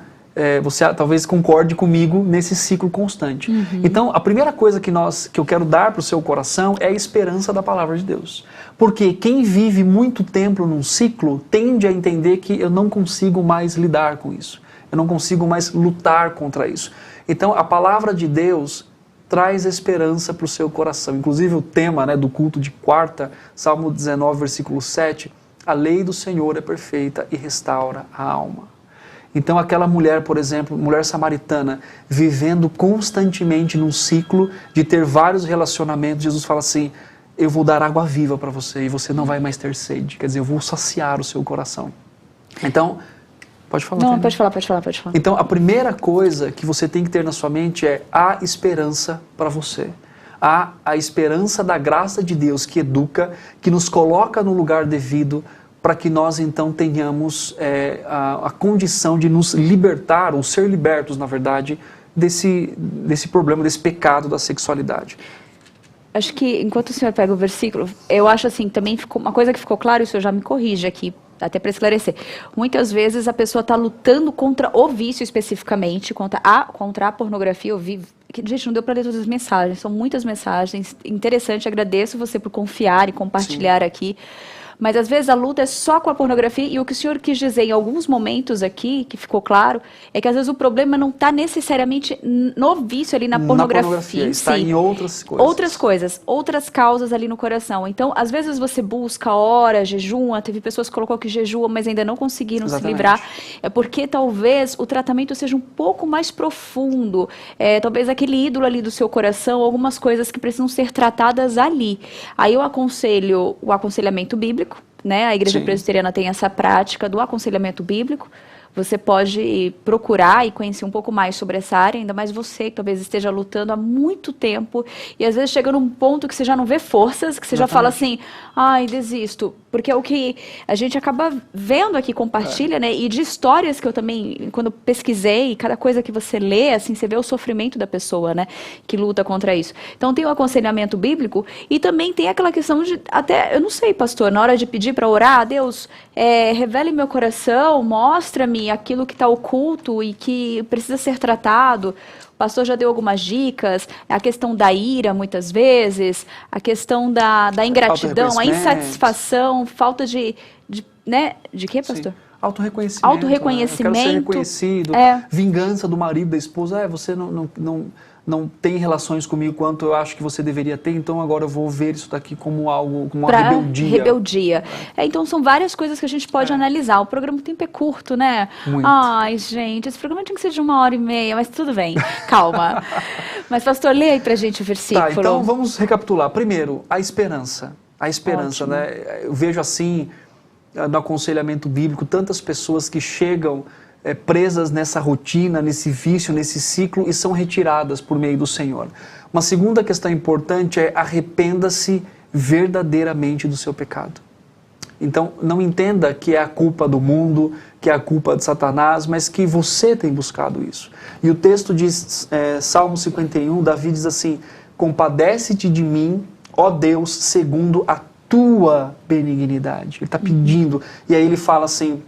você talvez concorde comigo nesse ciclo constante. Então, a primeira coisa que eu quero dar para o seu coração é a esperança da palavra de Deus. Porque quem vive muito tempo num ciclo tende a entender que eu não consigo mais lidar com isso. Eu não consigo mais lutar contra isso. Então, a palavra de Deus traz esperança para o seu coração. Inclusive o tema, né, do culto de quarta, Salmo 19, versículo 7, a lei do Senhor é perfeita e restaura a alma. Então aquela mulher, por exemplo, mulher samaritana, vivendo constantemente num ciclo de ter vários relacionamentos, Jesus fala assim, eu vou dar água viva para você e você não vai mais ter sede. Quer dizer, eu vou saciar o seu coração. Então, pode falar. Não, pode falar. Então, a primeira coisa que você tem que ter na sua mente é a esperança para você. A esperança da graça de Deus que educa, que nos coloca no lugar devido, para que nós então tenhamos a condição de nos libertar, ou ser libertos, na verdade, desse problema, desse pecado da sexualidade. Acho que, enquanto o senhor pega o versículo, eu acho assim, também ficou uma coisa que ficou claro, e o senhor já me corrige aqui, até para esclarecer. Muitas vezes a pessoa está lutando contra o vício especificamente, contra a pornografia. Eu vi, gente, não deu para ler todas as mensagens, são muitas mensagens. Interessante, agradeço você por confiar e compartilhar aqui. Mas às vezes a luta é só com a pornografia, e o que o senhor quis dizer em alguns momentos aqui, que ficou claro, é que às vezes o problema não está necessariamente no vício ali na pornografia está em outras coisas. Outras coisas, outras causas ali no coração. Então, às vezes você busca, ora, jejua, teve pessoas que colocou que jejuam, mas ainda não conseguiram se livrar. É porque talvez o tratamento seja um pouco mais profundo. Talvez aquele ídolo ali do seu coração, algumas coisas que precisam ser tratadas ali. Aí eu aconselho o aconselhamento bíblico, né? A Igreja Presbiteriana tem essa prática do aconselhamento bíblico. Você pode procurar e conhecer um pouco mais sobre essa área, ainda mais você que talvez esteja lutando há muito tempo e às vezes chega num ponto que você já não vê forças, que você já fala assim, ai, desisto. porque é o que a gente acaba vendo aqui, compartilha, né? E de histórias que eu também, quando pesquisei, cada coisa que você lê, assim, você vê o sofrimento da pessoa, né? Que luta contra isso. Então tem o aconselhamento bíblico e também tem aquela questão de, até, eu não sei, pastor, na hora de pedir para orar, Deus, revele meu coração, mostra-me aquilo que está oculto e que precisa ser tratado. O pastor já deu algumas dicas, a questão da ira, muitas vezes, a questão da ingratidão, a insatisfação, falta de né? De quê, pastor? Sim. Autorreconhecimento. Autorreconhecimento. Eu quero ser reconhecido. Vingança do marido, da esposa. Você não tem relações comigo quanto eu acho que você deveria ter, então agora eu vou ver isso daqui como algo, como uma rebeldia. Então são várias coisas que a gente pode analisar. O programa, o tempo é curto, né? Muito. Ai, gente, esse programa tinha que ser de 1h30, mas tudo bem, calma. Mas, pastor, lê aí pra gente o versículo. Tá, então vamos recapitular. Primeiro, a esperança. A esperança, Ótimo. né? Eu vejo assim, no aconselhamento bíblico, tantas pessoas que chegam presas nessa rotina, nesse vício, nesse ciclo e são retiradas por meio do Senhor. Uma segunda questão importante é arrependa-se verdadeiramente do seu pecado. Então, não entenda que é a culpa do mundo, que é a culpa de Satanás, mas que você tem buscado isso. E o texto diz, Salmo 51, Davi diz assim, compadece-te de mim, ó Deus, segundo a tua benignidade. Ele está pedindo, e aí ele fala assim,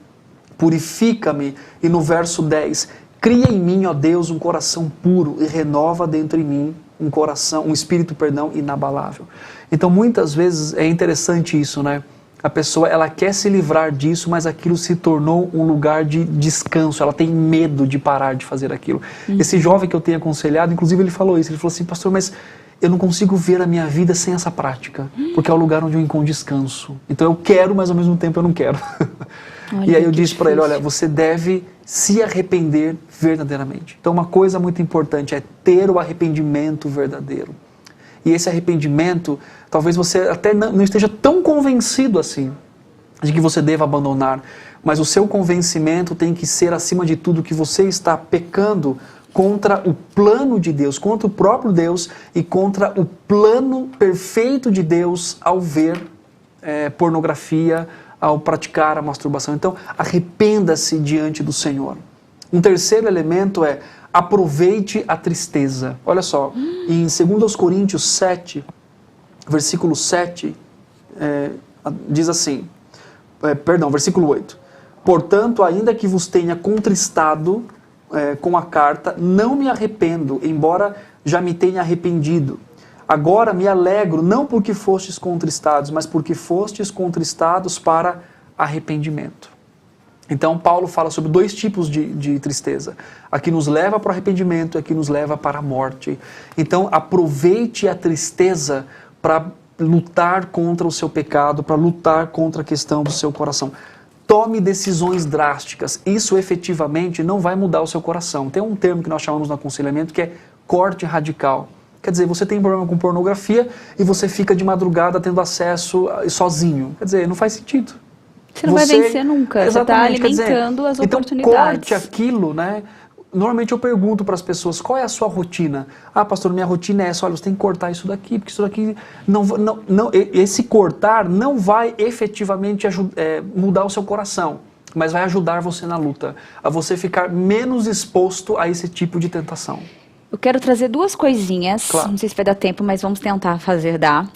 purifica-me, e no verso 10, cria em mim, ó Deus, um coração puro e renova dentro de mim um espírito, inabalável. Então, muitas vezes é interessante isso, né? A pessoa, ela quer se livrar disso, mas aquilo se tornou um lugar de descanso, ela tem medo de parar de fazer aquilo. Esse jovem que eu tenho aconselhado, inclusive ele falou isso, ele falou assim, pastor, mas eu não consigo ver a minha vida sem essa prática, porque é o lugar onde eu encontro descanso. Então eu quero, mas ao mesmo tempo eu não quero. E aí eu disse para ele, olha, você deve se arrepender verdadeiramente. Então uma coisa muito importante é ter o arrependimento verdadeiro. E esse arrependimento, talvez você até não esteja tão convencido assim, de que você deva abandonar, mas o seu convencimento tem que ser, acima de tudo, que você está pecando contra o plano de Deus, contra o próprio Deus e contra o plano perfeito de Deus ao ver pornografia, ao praticar a masturbação. Então, arrependa-se diante do Senhor. Um terceiro elemento é aproveite a tristeza. Olha só, em 2 Coríntios 7, versículo 7, diz assim, versículo 8. Portanto, ainda que vos tenha contristado com a carta, não me arrependo, embora já me tenha arrependido. Agora me alegro, não porque fostes contristados, mas porque fostes contristados para arrependimento. Então, Paulo fala sobre 2 tipos de tristeza. A que nos leva para o arrependimento e a que nos leva para a morte. Então, aproveite a tristeza para lutar contra o seu pecado, para lutar contra a questão do seu coração. Tome decisões drásticas. Isso efetivamente não vai mudar o seu coração. Tem um termo que nós chamamos no aconselhamento que é corte radical. Quer dizer, você tem problema com pornografia e você fica de madrugada tendo acesso sozinho. Quer dizer, não faz sentido. Você não vai vencer nunca, você está alimentando as oportunidades. Então, corte aquilo, né? Normalmente eu pergunto para as pessoas, qual é a sua rotina? Ah, pastor, minha rotina é essa, olha, você tem que cortar isso daqui, porque isso daqui, esse cortar não vai efetivamente mudar o seu coração, mas vai ajudar você na luta, a você ficar menos exposto a esse tipo de tentação. Eu quero trazer 2 coisinhas, claro. Não sei se vai dar tempo, mas vamos tentar dar.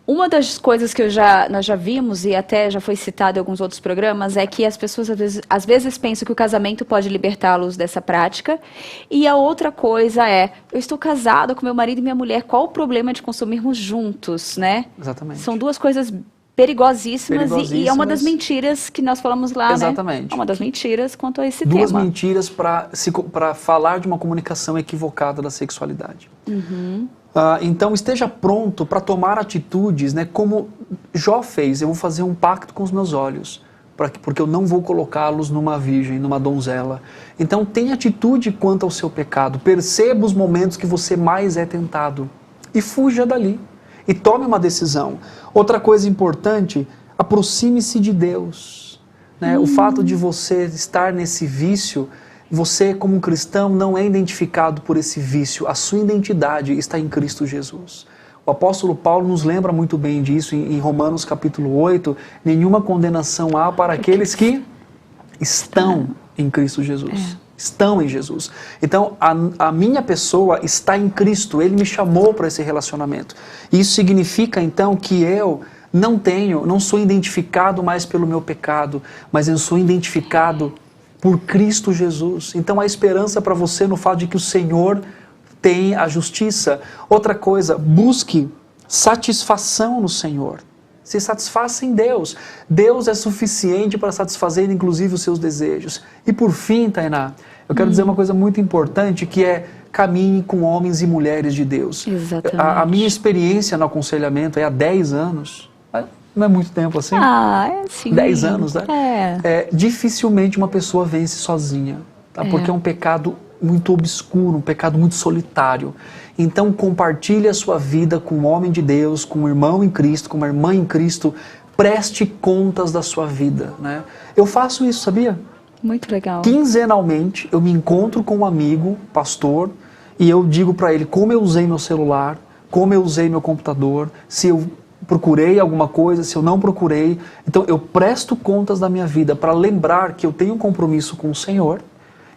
Uma das coisas que nós já vimos, e até já foi citado em alguns outros programas, é que as pessoas às vezes pensam que o casamento pode libertá-los dessa prática. E a outra coisa é, eu estou casada com meu marido e minha mulher, qual o problema de consumirmos juntos, né? Exatamente. São 2 coisas perigosíssimas. E é uma das mentiras que nós falamos lá, exatamente. Né? É uma das mentiras quanto a esse 2 tema. mentiras para falar de uma comunicação equivocada da sexualidade. Então esteja pronto para tomar atitudes, né, como Jó fez. Eu vou fazer um pacto com os meus olhos, porque eu não vou colocá-los numa virgem, numa donzela. Então tenha atitude quanto ao seu pecado, perceba os momentos que você mais é tentado e fuja dali, e tome uma decisão. Outra coisa importante, aproxime-se de Deus. Né? O fato de você estar nesse vício, você como um cristão não é identificado por esse vício, a sua identidade está em Cristo Jesus. O apóstolo Paulo nos lembra muito bem disso em Romanos capítulo 8, nenhuma condenação há para aqueles que estão em Cristo Jesus. Estão em Jesus. Então, a minha pessoa está em Cristo, Ele me chamou para esse relacionamento. Isso significa, então, que eu não sou identificado mais pelo meu pecado, mas eu sou identificado por Cristo Jesus. Então, há esperança para você no fato de que o Senhor tem a justiça. Outra coisa, busque satisfação no Senhor. Se satisfaça em Deus. Deus é suficiente para satisfazer, inclusive, os seus desejos. E por fim, Tainá, eu quero dizer uma coisa muito importante, que é caminhe com homens e mulheres de Deus. Exatamente. A minha experiência no aconselhamento é há 10 anos. Não é muito tempo assim? É sim. 10 anos, né? Dificilmente uma pessoa vence sozinha, tá? Porque é um pecado muito obscuro, um pecado muito solitário. Então, compartilhe a sua vida com um homem de Deus, com um irmão em Cristo, com uma irmã em Cristo. Preste contas da sua vida, né? Eu faço isso, sabia? Muito legal. Quinzenalmente, eu me encontro com um amigo, pastor, e eu digo para ele como eu usei meu celular, como eu usei meu computador, se eu procurei alguma coisa, se eu não procurei. Então, eu presto contas da minha vida para lembrar que eu tenho um compromisso com o Senhor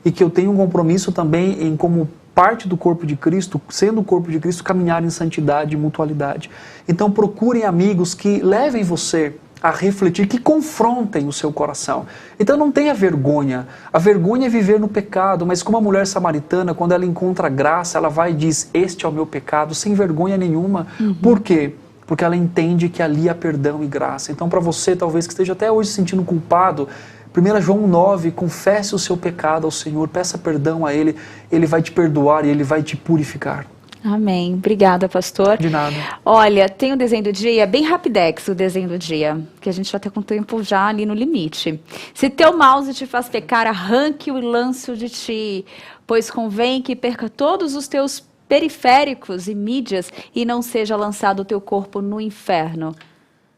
e que eu tenho um compromisso também em, como parte do corpo de Cristo, sendo o corpo de Cristo, caminhar em santidade e mutualidade. Então, procurem amigos que levem você a refletir, que confrontem o seu coração. Então não tenha vergonha. A vergonha é viver no pecado, mas como a mulher samaritana, quando ela encontra graça, ela vai e diz, este é o meu pecado, sem vergonha nenhuma. Por quê? Porque ela entende que ali há perdão e graça. Então para você, talvez, que esteja até hoje se sentindo culpado, 1 João 9, confesse o seu pecado ao Senhor, peça perdão a Ele, Ele vai te perdoar e Ele vai te purificar. Amém. Obrigada, pastor. De nada. Olha, tem o desenho do dia, bem rapidex o desenho do dia, que a gente já está com o tempo já ali no limite. Se teu mouse te faz pecar, arranque-o e lance-o de ti, pois convém que perca todos os teus periféricos e mídias e não seja lançado o teu corpo no inferno.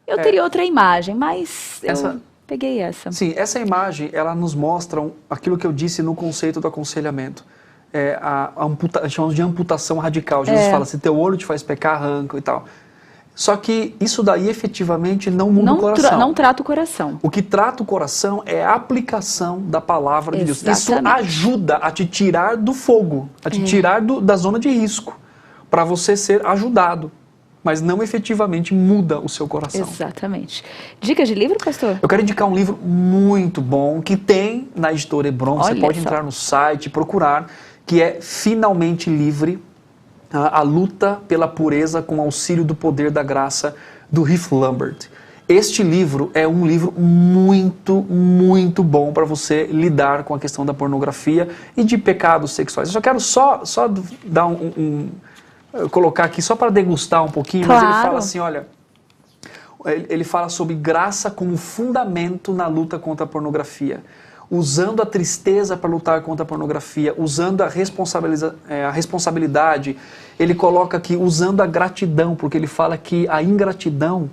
Eu teria outra imagem, mas eu peguei essa. Sim, essa imagem, ela nos mostra aquilo que eu disse no conceito do aconselhamento. Chamamos de amputação radical. Jesus fala, se teu olho te faz pecar, arranca e tal. Só que isso daí efetivamente não muda o coração. Não trata o coração. O que trata o coração é a aplicação da palavra de Deus. Isso ajuda a te tirar do fogo, a te tirar da zona de risco, para você ser ajudado. Mas não efetivamente muda o seu coração. Exatamente. Dica de livro, pastor? Eu quero indicar um livro muito bom que tem na editora Hebron. Você pode entrar no site e procurar, que é Finalmente Livre, a luta pela pureza com auxílio do poder da graça, do Heath Lambert. Este livro é um livro muito, muito bom para você lidar com a questão da pornografia e de pecados sexuais. Eu só quero só dar colocar aqui só para degustar um pouquinho, mas ele fala assim, olha, ele fala sobre graça como fundamento na luta contra a pornografia. Usando a tristeza para lutar contra a pornografia, usando a responsabilidade, ele coloca aqui, usando a gratidão, porque ele fala que a ingratidão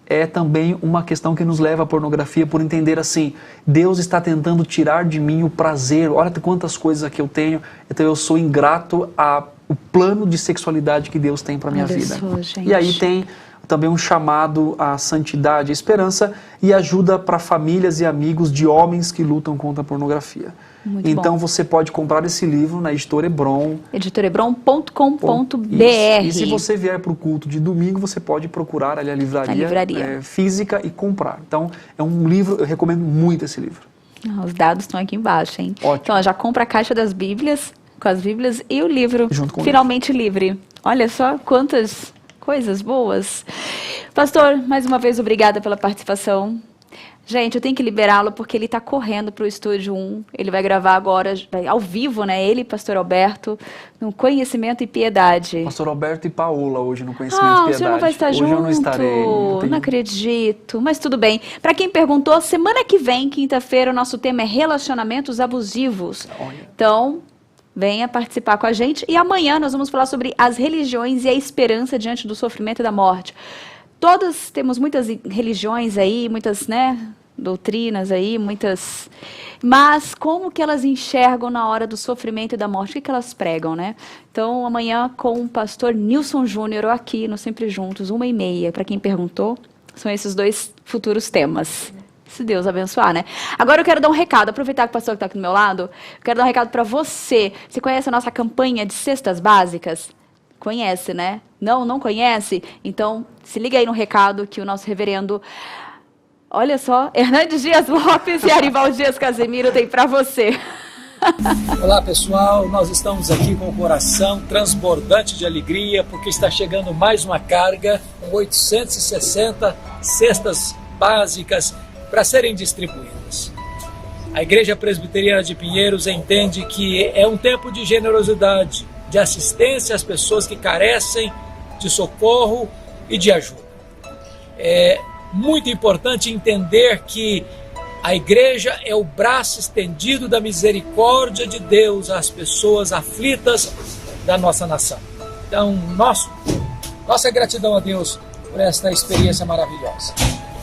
é também uma questão que nos leva à pornografia, por entender assim, Deus está tentando tirar de mim o prazer, olha quantas coisas aqui eu tenho, então eu sou ingrato ao plano de sexualidade que Deus tem para a minha vida. Gente. E aí tem também um chamado à santidade, à esperança e ajuda para famílias e amigos de homens que lutam contra a pornografia. Muito então bom. Você pode comprar esse livro na editora Hebron. editorebron.com.br. E se você vier para o culto de domingo, você pode procurar ali a livraria. Física e comprar. Então é um livro, eu recomendo muito esse livro. Os dados estão aqui embaixo, hein? Ótimo. Então já compra a caixa das Bíblias, com as Bíblias e o livro junto com Finalmente Livre. Olha só quantas coisas boas. Pastor, mais uma vez, obrigada pela participação. Gente, eu tenho que liberá-lo porque ele está correndo para o Estúdio 1. Ele vai gravar agora, ao vivo, né? Ele e Pastor Alberto, no Conhecimento e Piedade. Pastor Alberto e Paola hoje no Conhecimento e Piedade. O senhor não vai estar hoje junto? Eu não estarei. Não acredito, mas tudo bem. Para quem perguntou, semana que vem, quinta-feira, o nosso tema é relacionamentos abusivos. Olha. Então, venha participar com a gente. E amanhã nós vamos falar sobre as religiões e a esperança diante do sofrimento e da morte. Temos muitas religiões aí, muitas, né, doutrinas aí, muitas... Mas como que elas enxergam na hora do sofrimento e da morte? O que elas pregam, né? Então, amanhã com o pastor Nilson Júnior aqui no Sempre Juntos, 1h30. Para quem perguntou, são esses 2 futuros temas. Se Deus abençoar, né? Agora eu quero dar um recado, aproveitar que o pastor está aqui do meu lado, eu quero dar um recado para você. Você conhece a nossa campanha de cestas básicas? Conhece, né? Não conhece? Então, se liga aí no recado que o nosso reverendo, olha só, Hernandes Dias Lopes e Arivaldo Dias Casemiro tem para você. Olá pessoal, nós estamos aqui com o coração transbordante de alegria porque está chegando mais uma carga com 860 cestas básicas para serem distribuídas. A Igreja Presbiteriana de Pinheiros entende que é um tempo de generosidade, de assistência às pessoas que carecem de socorro e de ajuda. É muito importante entender que a igreja é o braço estendido da misericórdia de Deus às pessoas aflitas da nossa nação. Então, nossa gratidão a Deus por esta experiência maravilhosa.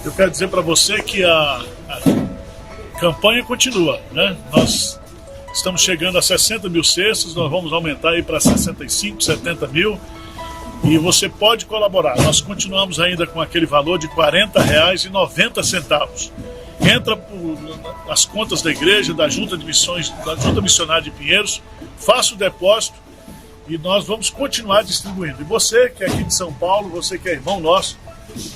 Eu quero dizer para você que a campanha continua, né? Nós estamos chegando a 60 mil cestas, nós vamos aumentar aí para 65, 70 mil. E você pode colaborar. Nós continuamos ainda com aquele valor de R$ 40,90. Entra nas contas da igreja, da Junta de Missões, da Junta Missionária de Pinheiros, faça o depósito e nós vamos continuar distribuindo. E você que é aqui de São Paulo, você que é irmão nosso,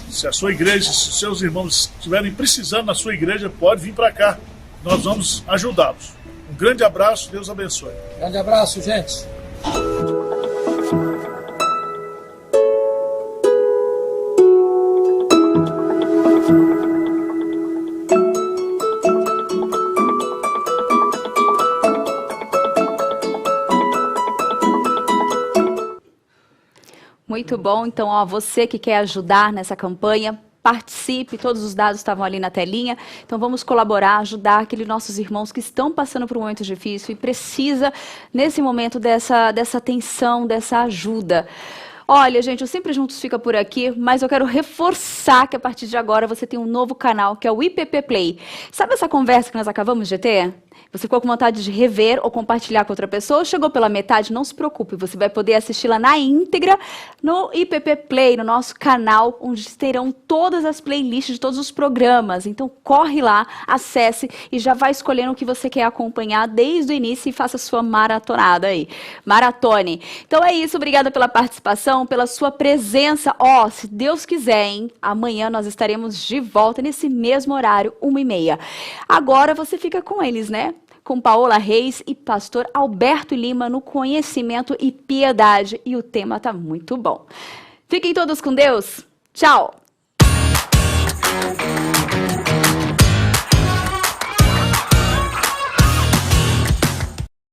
se a sua igreja, se os seus irmãos estiverem precisando na sua igreja, pode vir para cá. Nós vamos ajudá-los. Um grande abraço, Deus abençoe. Grande abraço, gente. Muito bom. Então, ó, você que quer ajudar nessa campanha, participe, todos os dados estavam ali na telinha. Então vamos colaborar, ajudar aqueles nossos irmãos que estão passando por um momento difícil e precisa, nesse momento, dessa atenção, dessa ajuda. Olha, gente, o Sempre Juntos fica por aqui, mas eu quero reforçar que a partir de agora você tem um novo canal, que é o IPP Play. Sabe essa conversa que nós acabamos de ter? Você ficou com vontade de rever ou compartilhar com outra pessoa? Chegou pela metade? Não se preocupe, você vai poder assisti-la na íntegra no IPP Play, no nosso canal, onde terão todas as playlists de todos os programas. Então corre lá, acesse e já vai escolhendo o que você quer acompanhar desde o início e faça sua maratonada aí. Maratone. Então é isso, obrigada pela participação, pela sua presença. Ó, se Deus quiser, hein? Amanhã nós estaremos de volta nesse mesmo horário, 1h30. Agora você fica com eles, né? Com Paola Reis e pastor Alberto Lima no Conhecimento e Piedade. E o tema tá muito bom. Fiquem todos com Deus. Tchau!